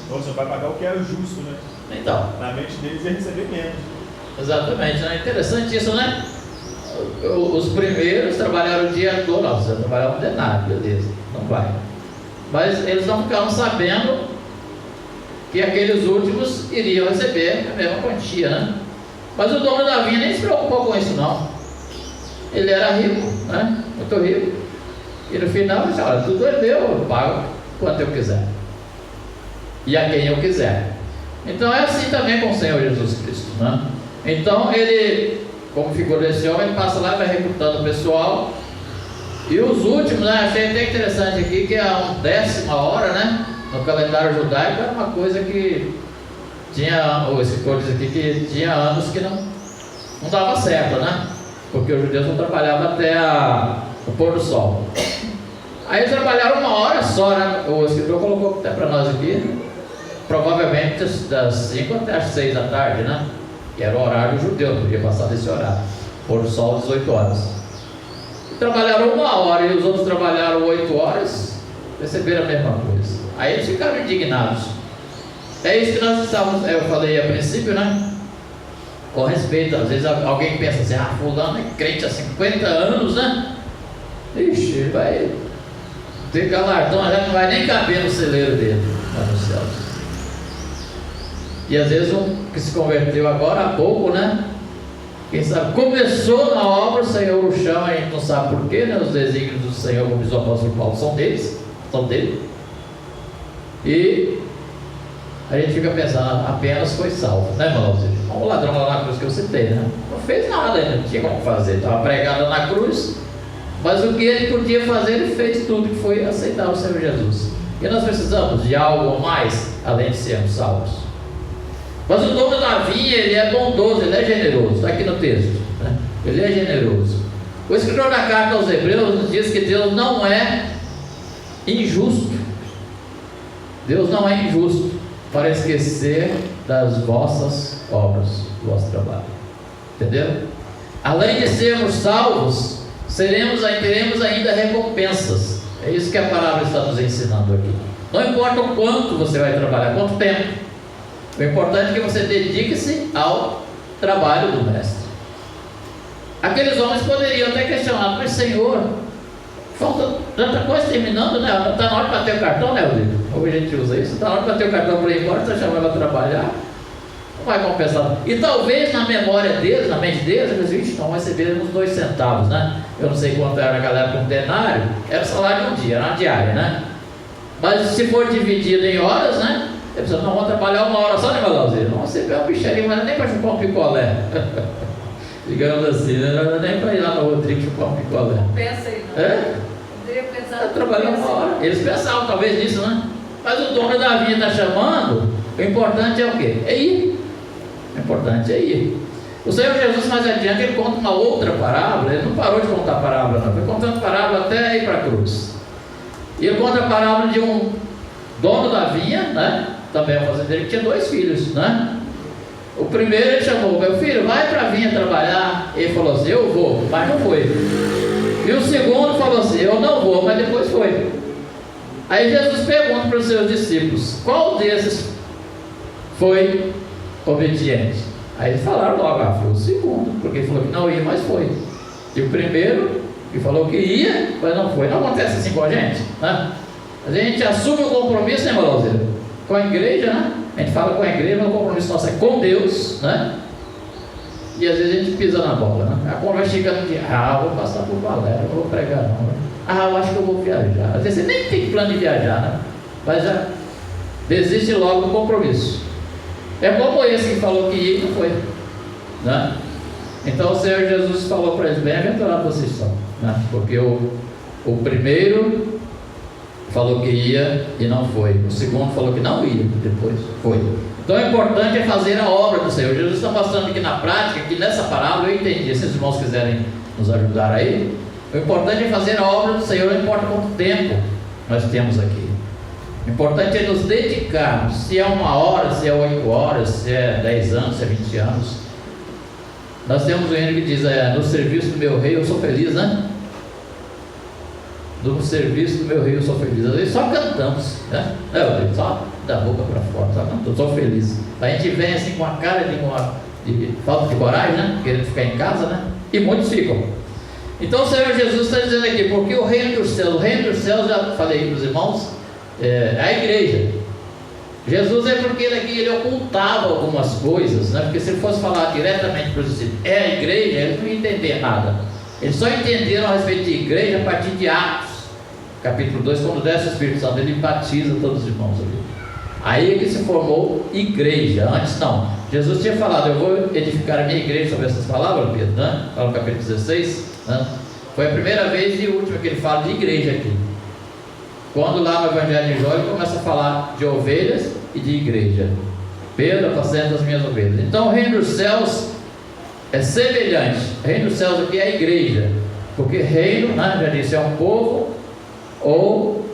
Você vai pagar o que era justo, né? Então, na mente deles ia receber menos. Exatamente, né? Interessante isso, né? Os primeiros trabalharam o dia todo, não, você vai trabalhar um denário, beleza, não vai. Mas eles não ficaram sabendo que aqueles últimos iriam receber a mesma quantia, né? Mas o dono da vinha nem se preocupou com isso, não. Ele era rico, né? Muito rico. E no final ele disse: olha, tudo é meu, eu pago quanto eu quiser e a quem eu quiser. Então é assim também com o Senhor Jesus Cristo, né? Então ele, como figura desse homem, ele passa lá e vai recrutando o pessoal. E os últimos, né? Achei até interessante aqui que a 10ª hora, né? No calendário judaico era uma coisa que tinha, o escritor diz aqui que tinha anos que não dava certo, né? Porque os judeus não trabalhavam até o pôr do sol. Aí eles trabalharam 1 hora só, né? O escritor colocou até para nós aqui, provavelmente das 5 até as 6 da tarde, né? Que era o horário judeu, não podia passar desse horário. Pôr do sol 18 horas. E trabalharam 1 hora e os outros trabalharam 8 horas, receberam a mesma coisa. Aí eles ficaram indignados. É isso que nós estávamos, eu falei a princípio, né? Com respeito, às vezes alguém pensa assim: fulano é crente há 50 anos, né? Ixi, ele vai ter galardão, já não vai nem caber no celeiro dele lá no céu. E às vezes um que se converteu agora há pouco, né? Quem sabe, começou na obra, o Senhor o chama, a gente não sabe porquê, né? Os desígnios do Senhor, como diz o apóstolo Paulo, são dele. E a gente fica pensando: apenas foi salvo, né, irmãos? O ladrão lá na cruz que eu citei, né? Não fez nada ainda, não tinha como fazer, estava pregado na cruz, mas o que ele podia fazer, ele fez tudo, que foi aceitar o Senhor Jesus. E nós precisamos de algo mais, além de sermos salvos. Mas o dono da vinha, ele é bondoso, ele é generoso, está aqui no texto, né? Ele é generoso. O escritor da carta aos Hebreus nos diz que Deus não é injusto. Deus não é injusto para esquecer das vossas obras, do vosso trabalho. Entendeu? Além de sermos salvos, teremos ainda recompensas. É isso que a palavra está nos ensinando aqui. Não importa o quanto você vai trabalhar, quanto tempo. O importante é que você dedique-se ao trabalho do mestre. Aqueles homens poderiam até questionar: mas Senhor, falta tanta coisa terminando, né? Está na hora de bater o cartão, né, Rodrigo? Como a gente usa isso? Está na hora de bater o cartão para ir embora, está chamando para trabalhar. Não vai compensar. E talvez na memória deles, na mente deles, eles estão recebendo uns 2 centavos, né? Eu não sei quanto era naquela época um denário, era o salário de um dia, era uma diária, né? Mas se for dividido em horas, né? A pessoa: não, vou trabalhar 1 hora só, né, Malauzinho? Não, você vê uma bicharia, mas não é nem para chupar um picolé. Digamos assim, não era nem para ir lá no Rodrigo chupar um picolé. Pensa aí, não. É? Está trabalhando 1 hora. Eles pensavam talvez nisso, né? Mas o dono da vinha está chamando. O importante é o quê? É ir. O importante é ir. O Senhor Jesus, mais adiante, ele conta uma outra parábola. Ele não parou de contar parábola, não. Foi contando parábola até ir para a cruz. E ele conta a parábola de um dono da vinha, né? Também um fazendeiro que tinha 2 filhos, né? O primeiro ele chamou: meu filho, vai para a vinha trabalhar. Ele falou assim: eu vou, mas não foi. E o segundo falou assim: eu não vou, mas depois foi. Aí Jesus pergunta para os seus discípulos: qual desses foi obediente? Aí eles falaram logo: foi o segundo, porque ele falou que não ia, mas foi. E o primeiro, que falou que ia, mas não foi. Não acontece assim com a gente, né? A gente assume o compromisso, né, Malauzeira? Com a igreja, né? A gente fala com a igreja, mas o compromisso nosso é com Deus, né? E às vezes a gente pisa na bola, né? A conversa chega no dia: vou passar por Valéria, não vou pregar não, né? Eu acho que eu vou viajar. Às vezes você nem tem plano de viajar, né? Mas já desiste logo do compromisso. É como esse que falou que ia e não foi, né? Então o Senhor Jesus falou para eles: bem-aventurados vocês são, né? Porque o primeiro falou que ia e não foi. O segundo falou que não ia, depois foi. Então o importante é fazer a obra do Senhor. Jesus está mostrando aqui na prática, que nessa parábola eu entendi. Se os irmãos quiserem nos ajudar aí, o importante é fazer a obra do Senhor, não importa quanto tempo nós temos aqui. O importante é nos dedicarmos. Se é 1 hora, se é 8 horas, se é 10 anos, se é 20 anos. Nós temos um hino que diz: no serviço do meu rei eu sou feliz, né? No serviço do meu rei eu sou feliz. Às vezes só cantamos, né? Só da boca para fora, só cantamos, sou feliz. A gente vem assim com a cara de falta de coragem, né? Querendo ficar em casa, né? E muitos ficam. Então o Senhor Jesus está dizendo aqui: porque o reino dos céus, já falei para os irmãos, é a igreja. Jesus é porque ele ocultava algumas coisas, né? Porque se ele fosse falar diretamente para os discípulos, é a igreja, eles não iam entender nada. Eles só entenderam a respeito de igreja a partir de Atos, capítulo 2, quando desce o Espírito Santo, ele batiza todos os irmãos ali. Aí é que se formou igreja. Antes não. Jesus tinha falado: eu vou edificar a minha igreja, sobre essas palavras, Pedro, né? Fala no capítulo 16, né? Foi a primeira vez e última que ele fala de igreja aqui. Quando lá no Evangelho de João ele começa a falar de ovelhas e de igreja. Pedro, apacenta as minhas ovelhas. Então o reino dos céus é semelhante. O reino dos céus aqui é a igreja, porque reino, né, já disse, é um povo ou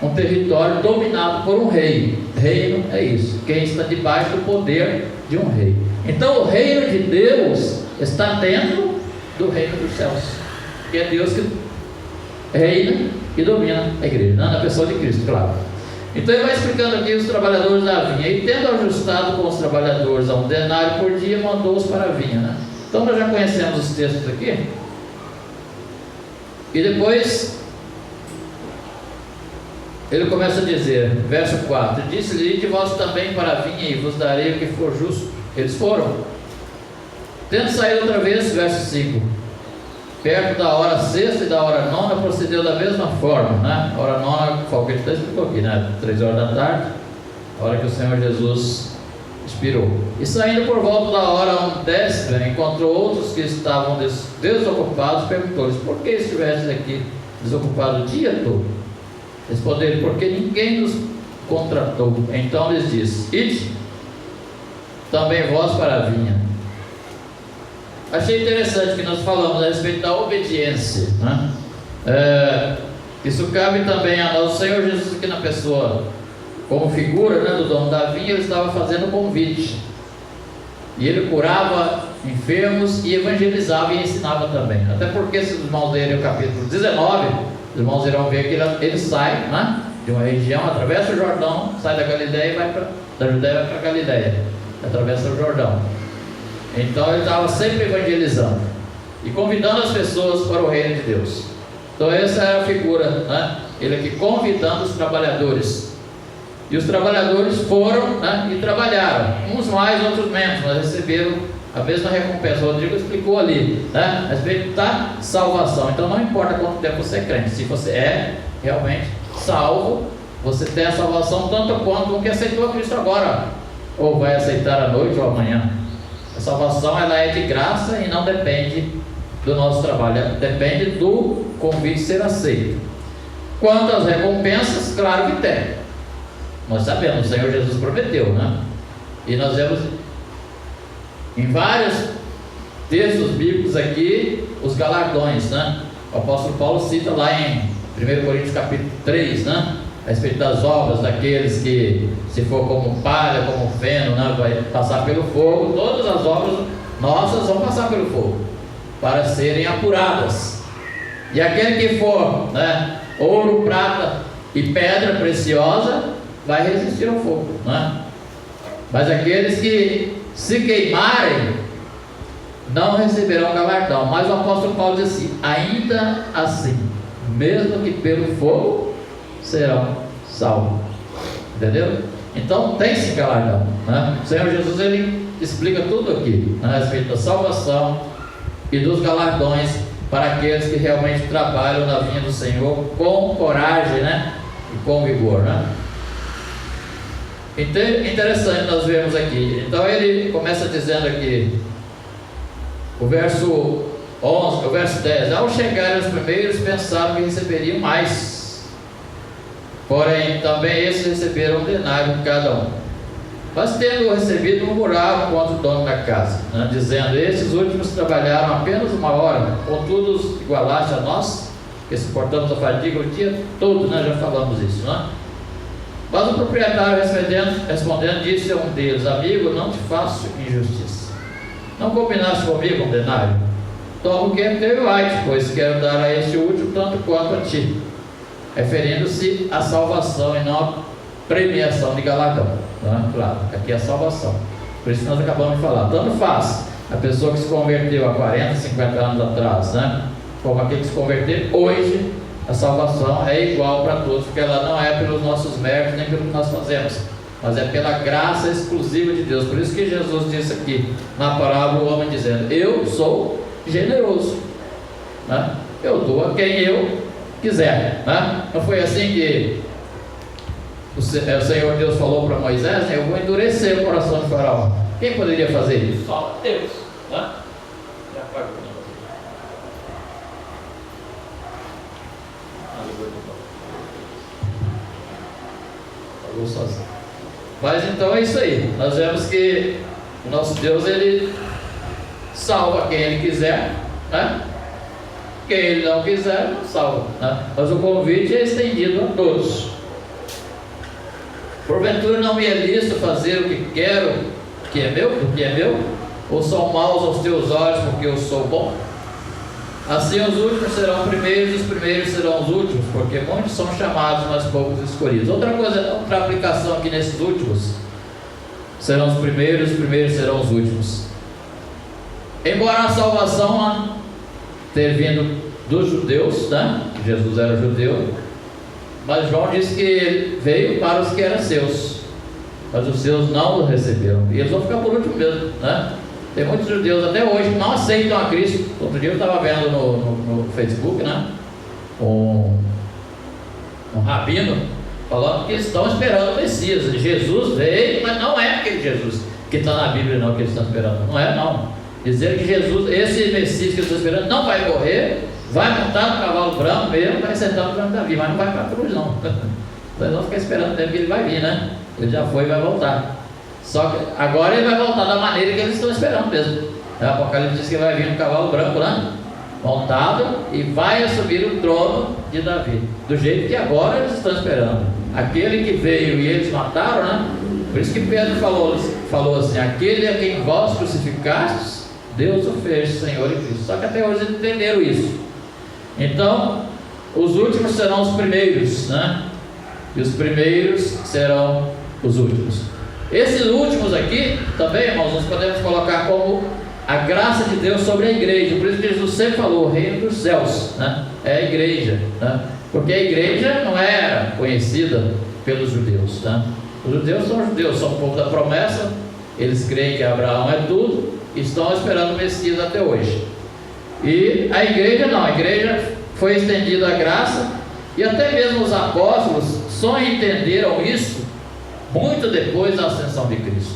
um território dominado por um rei. Reino é isso, quem está debaixo do poder de um rei. Então o reino de Deus está dentro do reino dos céus, que é Deus que reina e domina a igreja, na pessoa de Cristo, claro. Então ele vai explicando aqui os trabalhadores da vinha: e tendo ajustado com os trabalhadores a 1 denário por dia, mandou-os para a vinha, né? Então nós já conhecemos os textos aqui. E depois ele começa a dizer, verso 4: disse-lhe: ide vós também para a vinha, e vos darei o que for justo. Eles foram. Tendo saído outra vez, verso 5, perto da hora sexta e da hora nona, procedeu da mesma forma, né? A hora nona, foi o que a gente explicou aqui, né? 3 horas da tarde, a hora que o Senhor Jesus expirou. E saindo por volta da hora 10, encontrou outros que estavam desocupados, perguntou-lhes: por que estivestes aqui desocupados o dia todo? Responderam: porque ninguém nos contratou. Então lhes disse: ide também vós para a vinha. Achei interessante que nós falamos a respeito da obediência, né? Isso cabe também a nós. O Senhor Jesus aqui na pessoa, como figura, né, do dono da vinha, ele estava fazendo convite, e ele curava enfermos e evangelizava e ensinava também. Até porque, se os irmãos lerem o capítulo 19, os irmãos irão ver que ele sai, né, de uma região, atravessa o Jordão, sai da Galileia e vai da Judéia vai para a Galileia, atravessa o Jordão. Então ele estava sempre evangelizando e convidando as pessoas para o reino de Deus. Então essa era a figura, né? Ele aqui convidando os trabalhadores. E os trabalhadores foram, né, e trabalharam, uns mais, outros menos, mas receberam a mesma recompensa. O Rodrigo explicou ali, né, a respeito da salvação. Então não importa quanto tempo você é crente, se você é realmente salvo, você tem a salvação tanto quanto o que aceitou a Cristo agora, ou vai aceitar à noite ou amanhã. A salvação, ela é de graça e não depende do nosso trabalho, depende do convite ser aceito. Quanto às recompensas, claro que tem. Nós sabemos, o Senhor Jesus prometeu, né? E nós vemos em vários textos bíblicos aqui os galardões, né? O apóstolo Paulo cita lá em 1 Coríntios capítulo 3, né? A respeito das obras daqueles que, se for como palha, como feno, né, vai passar pelo fogo. Todas as obras nossas vão passar pelo fogo para serem apuradas. E aquele que for, né, ouro, prata, e pedra preciosa vai resistir ao fogo, né? Mas aqueles que se queimarem não receberão galardão. Mas o apóstolo Paulo diz assim: ainda assim, mesmo que pelo fogo, serão salvos. Entendeu? Então tem esse galardão, né? O Senhor Jesus, ele explica tudo aqui, né, a respeito da salvação e dos galardões para aqueles que realmente trabalham na vinha do Senhor com coragem, né, e com vigor, né? Interessante nós vemos aqui. Então ele começa dizendo aqui, o verso 11, o verso 10: ao chegarem os primeiros, pensaram que receberiam mais, porém também esses receberam um denário cada um. Mas tendo recebido, murmuravam contra o dono da casa, né, dizendo: esses últimos trabalharam apenas 1 hora, contudo os igualaste a nós, que suportamos a fadiga o dia todo, né? Já falamos isso, né? Mas o proprietário respondendo disse a um deles: amigo, não te faço injustiça. Não combinaste comigo um denário? Toma o que é teu e vai-te, pois quero dar a este último tanto quanto a ti. Referindo-se à salvação e não à premiação de galardão, né? Claro, aqui é a salvação. Por isso nós acabamos de falar. Tanto faz a pessoa que se converteu há 40, 50 anos atrás, né, como aquele que se converteu hoje. A salvação é igual para todos, porque ela não é pelos nossos méritos nem pelo que nós fazemos, mas é pela graça exclusiva de Deus. Por isso que Jesus disse aqui na parábola, o homem dizendo: eu sou generoso, né? Eu dou a quem eu quiser, né? Não foi assim que o Senhor Deus falou para Moisés, né? Eu vou endurecer o coração de Faraó. Quem poderia fazer isso? Só Deus, né? Já apagou. Sozinho. Mas então é isso aí. Nós vemos que o nosso Deus, ele salva quem ele quiser, né? Quem ele não quiser, não salva, né? Mas o convite é estendido a todos. Porventura não me é lícito fazer o que quero, que é meu, do que é meu? Ou são maus aos teus olhos porque eu sou bom? Assim os últimos serão primeiros e os primeiros serão os últimos, porque muitos são chamados, mas poucos escolhidos. Outra aplicação aqui nesses últimos: serão os primeiros serão os últimos. Embora a salvação ter vindo dos judeus, né? Jesus era judeu, mas João disse que ele veio para os que eram seus, mas os seus não o receberam, e eles vão ficar por último mesmo, né? Tem muitos judeus até hoje que não aceitam a Cristo. Outro dia eu estava vendo no Facebook, né, um rabino falando que estão esperando o Messias. Jesus veio, mas não é aquele Jesus que está na Bíblia não, que eles estão esperando. Não é não. Dizer que Jesus, esse Messias que eles estão esperando, não vai morrer, vai montar no cavalo branco mesmo, vai sentar no trono de Davi, mas não vai para a cruz não. Então eles vão ficar esperando o tempo que ele vai vir, né? Ele já foi e vai voltar. Só que agora ele vai voltar da maneira que eles estão esperando mesmo. O Apocalipse diz que ele vai vir no cavalo branco, né? Montado, e vai assumir o trono de Davi, do jeito que agora eles estão esperando. Aquele que veio e eles mataram, né? Por isso que Pedro falou assim: aquele a quem vós crucificastes, Deus o fez Senhor e Cristo. Só que até hoje eles entenderam isso. Então, os últimos serão os primeiros, né? E os primeiros serão os últimos. Esses últimos aqui, também, irmãos, nós podemos colocar como a graça de Deus sobre a igreja. Por isso que Jesus sempre falou: o reino dos céus, né? É a igreja, né? Porque a igreja não era conhecida pelos judeus, né? Os judeus, são o povo da promessa. Eles creem que Abraão é tudo e estão esperando o Messias até hoje. E a igreja não, a igreja foi estendida a graça, e até mesmo os apóstolos só entenderam isso muito depois da ascensão de Cristo.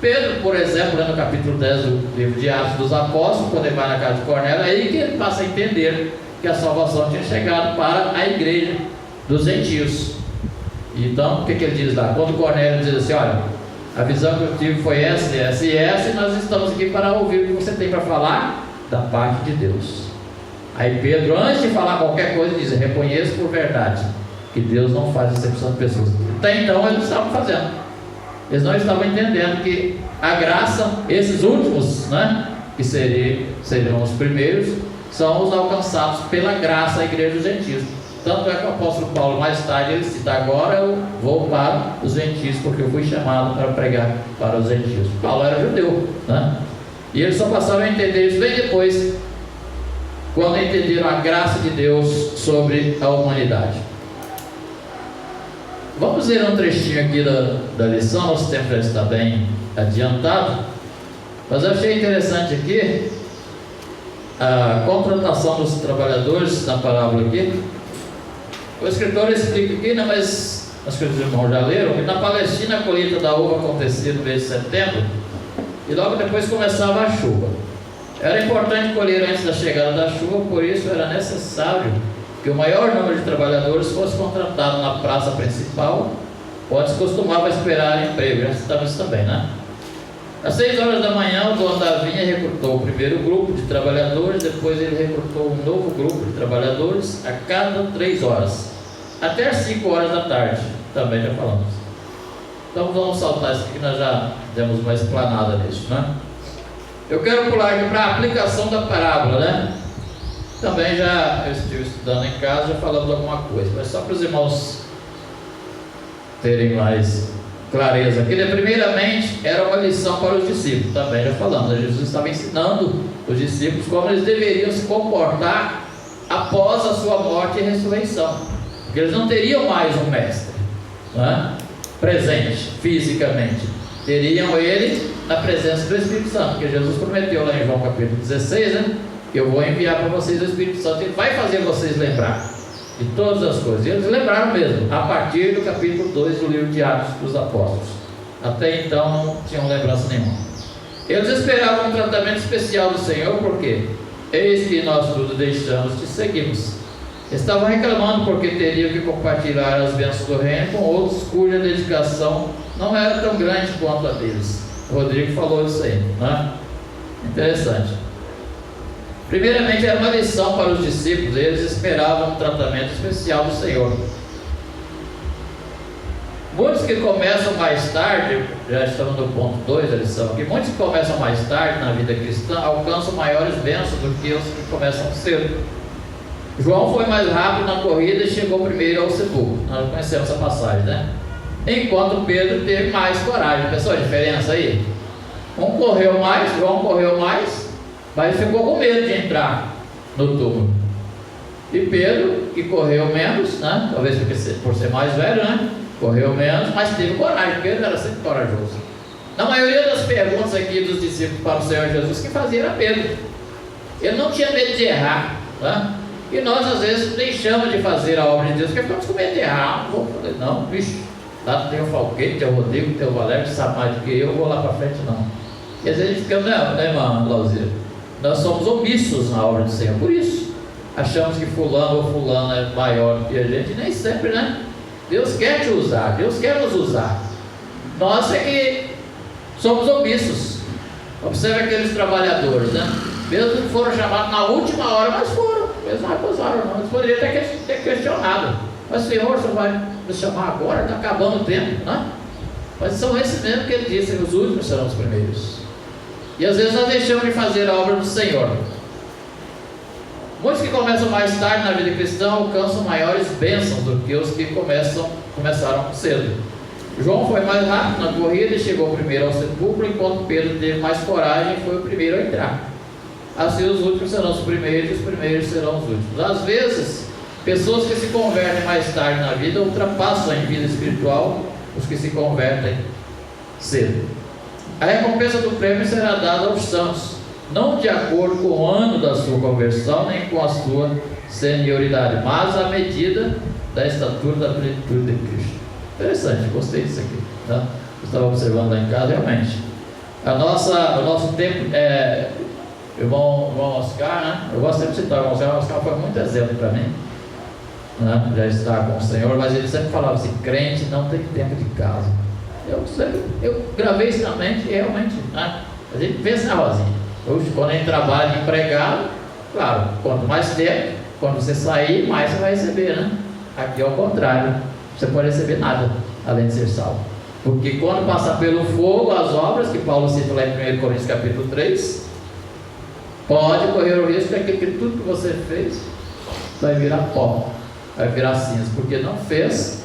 Pedro, por exemplo, no capítulo 10 do livro de Atos dos Apóstolos, quando ele vai na casa de Cornélio, é aí que ele passa a entender que a salvação tinha chegado para a igreja dos gentios. Então, o que ele diz lá? Quando Cornélio diz assim: olha, a visão que eu tive foi essa, essa e essa, e nós estamos aqui para ouvir o que você tem para falar da parte de Deus. Aí Pedro, antes de falar qualquer coisa, diz: reconheço por verdade que Deus não faz exceção de pessoas. Até então eles não estavam fazendo. Eles não estavam entendendo que a graça, esses últimos, né, que seriam os primeiros, são os alcançados pela graça, a igreja dos gentios. Tanto é que o apóstolo Paulo, mais tarde, ele cita: agora eu vou para os gentios, porque eu fui chamado para pregar para os gentios. Paulo era judeu, né? E eles só passaram a entender isso bem depois, quando entenderam a graça de Deus sobre a humanidade. Vamos ler um trechinho aqui da lição. Nosso tempo já está bem adiantado, mas eu achei interessante aqui a contratação dos trabalhadores na parábola aqui. O escritor explica aqui, né, mas acho que os irmãos já leram, que na Palestina a colheita da uva acontecia no mês de setembro e logo depois começava a chuva. Era importante colher antes da chegada da chuva, por isso era necessário que o maior número de trabalhadores fosse contratado na praça principal, onde se costumava esperar emprego. Já citamos isso também, né? Às 6 horas da manhã, o dono da vinha recrutou o primeiro grupo de trabalhadores, depois ele recrutou um novo grupo de trabalhadores a cada 3 horas, até as 5 horas da tarde, também já falamos. Então vamos saltar isso aqui, que nós já demos uma explanada nisso, né? Eu quero pular aqui para a aplicação da parábola, né? Também já eu estive estudando em casa, já falamos alguma coisa, mas só para os irmãos terem mais clareza aqui, né? Primeiramente, era uma lição para os discípulos, também já falamos, né? Jesus estava ensinando os discípulos como eles deveriam se comportar após a sua morte e ressurreição, porque eles não teriam mais um mestre, né, presente fisicamente, teriam ele na presença do Espírito Santo, porque Jesus prometeu lá em João capítulo 16, né, que eu vou enviar para vocês o Espírito Santo, ele vai fazer vocês lembrar de todas as coisas. E eles lembraram mesmo, a partir do capítulo 2 do livro de Atos dos Apóstolos. Até então não tinham lembrança nenhuma. Eles esperavam um tratamento especial do Senhor, porque eis que nós tudo deixamos, te seguimos. Estavam reclamando porque teriam que compartilhar as bênçãos do reino com outros cuja dedicação não era tão grande quanto a deles. O Rodrigo falou isso aí, né? Interessante. Primeiramente, era uma lição para os discípulos. Eles esperavam um tratamento especial do Senhor. Muitos que começam mais tarde, já estamos no ponto 2 da lição aqui, muitos que começam mais tarde na vida cristã alcançam maiores bênçãos do que os que começam cedo. João foi mais rápido na corrida e chegou primeiro ao sepulcro. Nós conhecemos essa passagem, né? Enquanto Pedro teve mais coragem. Pessoal, a diferença aí? Um correu mais, João correu mais, mas ficou com medo de entrar no túmulo. E Pedro, que correu menos, né? Talvez por ser mais velho, né? Correu menos, mas teve coragem. Pedro era sempre corajoso. Na maioria das perguntas aqui dos discípulos para o Senhor Jesus, quem fazia era Pedro. Ele não tinha medo de errar, né? E nós às vezes deixamos de fazer a obra de Deus porque ficamos com medo de errar. Não vou fazer, não, bicho. Lá tem o Falquete, tem o Rodrigo, tem o Valério, que sabe mais do que eu, vou lá para frente, não. E às vezes a gente fica, não, né, irmã Lauzira? Nós somos omissos na obra do Senhor, por isso. Achamos que fulano ou fulano é maior do que a gente, nem sempre, né? Deus quer te usar, Deus quer nos usar. Nós é que somos omissos. Observe aqueles trabalhadores, né? Mesmo que foram chamados na última hora, mas foram. Eles não recusaram, não. Eles poderiam ter questionado. Mas Senhor, você vai nos chamar agora? Está acabando o tempo, né? Mas são esses mesmo que ele disse, os últimos serão os primeiros. E às vezes nós deixamos de fazer a obra do Senhor. Muitos que começam mais tarde na vida cristã alcançam maiores bênçãos do que os que começaram cedo. João foi mais rápido na corrida e chegou primeiro ao sepulcro, enquanto Pedro teve mais coragem e foi o primeiro a entrar. Assim os últimos serão os primeiros e os primeiros serão os últimos. Às vezes, pessoas que se convertem mais tarde na vida ultrapassam em vida espiritual os que se convertem cedo. A recompensa do prêmio será dada aos santos, não de acordo com o ano da sua conversão, nem com a sua senioridade, mas à medida da estatura da plenitude de Cristo. Interessante, gostei disso aqui, tá? Eu estava observando lá em casa, realmente. O nosso tempo irmão Oscar, né? Eu gosto sempre de citar o irmão Oscar foi muito exemplo para mim, né? Já está com o Senhor, mas ele sempre falava assim: crente não tem tempo de casa. Eu gravei isso na mente e realmente, né? A gente pensa, Rosinha, hoje, quando a gente trabalha de empregado, claro, quanto mais tempo, quando você sair, mais você vai receber, né? Aqui é o contrário, você pode receber nada além de ser salvo, porque quando passar pelo fogo as obras, que Paulo cita lá em 1 Coríntios capítulo 3, pode correr o risco de que tudo que você fez vai virar pó. vai virar cinza, porque não fez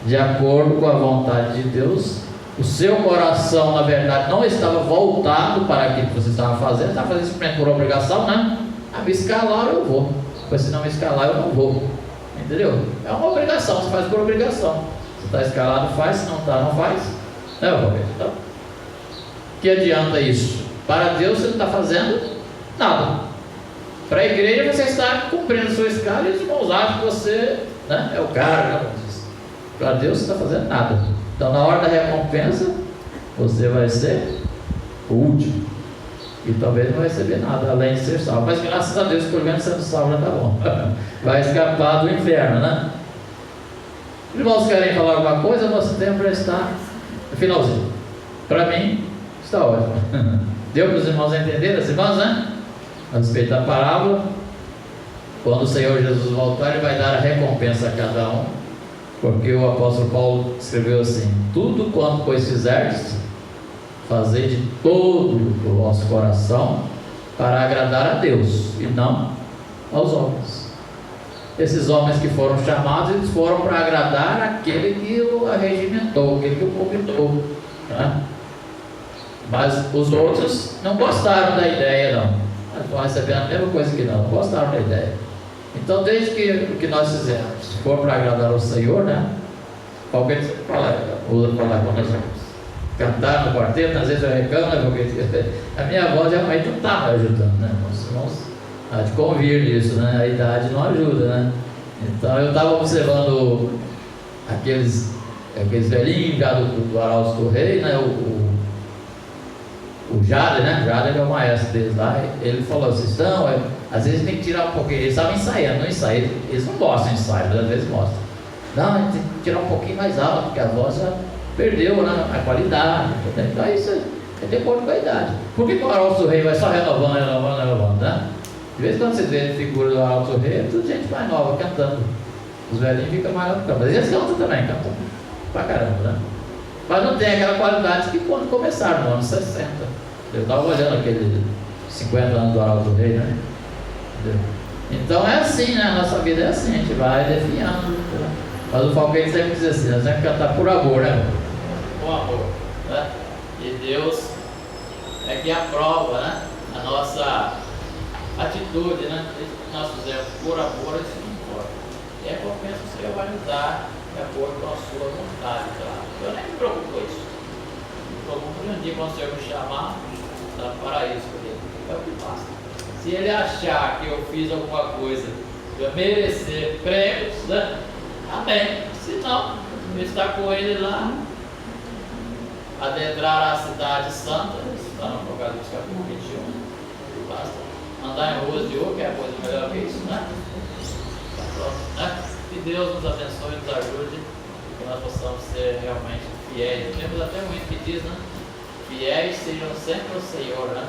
de acordo com a vontade de Deus. O seu coração, na verdade, não estava voltado para aquilo que você estava fazendo, estava fazendo simplesmente por obrigação, né? Me escalaram, eu vou, mas se não me escalar, eu não vou, entendeu? É uma obrigação, você faz por obrigação. Se está escalado, faz, se não está, não faz, né, Roberto? Então, que adianta isso? Para Deus você não está fazendo nada. Para a igreja você está cumprindo a sua escala e os irmãos acham que você, né, é o cara, né? Para Deus você não está fazendo nada. Então, na hora da recompensa, você vai ser o último. E talvez não vai receber nada, além de ser salvo. Mas graças a Deus, pelo menos sendo salvo já está bom. Vai escapar do inferno, né? Os irmãos querem falar alguma coisa? Nosso tempo já está no finalzinho. Para mim, está ótimo. Deu para os irmãos entenderem, as irmãs, né? A respeito da parábola, quando o Senhor Jesus voltar, Ele vai dar a recompensa a cada um, porque o apóstolo Paulo escreveu assim: tudo quanto pois fizerdes, fazei de todo o vosso coração para agradar a Deus e não aos homens. Esses homens que foram chamados, eles foram para agradar aquele que o arregimentou, aquele que o convidou, né? Mas os outros não gostaram da ideia, não. Estão recebendo a mesma coisa que não gostaram da ideia. Então, desde que o que nós fizemos, se for para agradar ao Senhor, né? Alguém usa falar quando nós vamos cantar no quarteto, às vezes eu reclamo, né? Porque a minha voz realmente não está me ajudando, né? Os irmãos há de convir nisso, né? A idade não ajuda, né? Então, eu estava observando aqueles velhinhos já do Arauto do Rei, né? O Jader, né? Jader é o maestro deles lá. Ele falou assim: não, às vezes tem que tirar um pouquinho. Eles estavam ensaiando, não ensaiam. Eles não gostam de ensaio, mas às vezes mostram. Não, tem que tirar um pouquinho mais alto, porque a voz já perdeu, né, a qualidade. Então isso é de acordo com a idade. Por que o Arauto do Rei vai só renovando, né? De vez em quando você vê a figura do Arauto do Rei, é tudo gente mais nova cantando. Os velhinhos ficam mais novos cantando. Mas eles cantam também, cantam pra caramba, né? Mas não tem aquela qualidade que quando começaram, no ano 60. Eu estava olhando aquele 50 anos do Arauto do Rei, né? Entendeu? Então é assim, né? A nossa vida é assim, a gente vai definhando. Né? Mas o Falquete sempre diz assim: nós temos que cantar por amor, né? Com amor, né? E Deus é que aprova, né? A nossa atitude, né? Se nós fizermos por amor, isso não importa. E a recompensa o Senhor vai nos dar de acordo com a sua vontade, claro. Eu nem me preocupo com isso. Me preocupo que um dia quando o Senhor me chamar, está para isso, porque é o que passa. Se Ele achar que eu fiz alguma coisa para merecer prêmios, né? Amém. Se não, eu estar com Ele lá, adentrar a cidade santa, está no Apocalipse capítulo 21, basta andar em ruas de ouro, que é a coisa melhor que isso, né? Tá pronto, né? Que Deus nos abençoe e nos ajude, que nós possamos ser realmente fiéis. Temos até um hino que diz, né? Fiéis sejam sempre ao Senhor, né?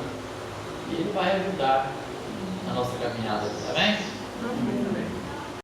E Ele vai ajudar a nossa caminhada, amém?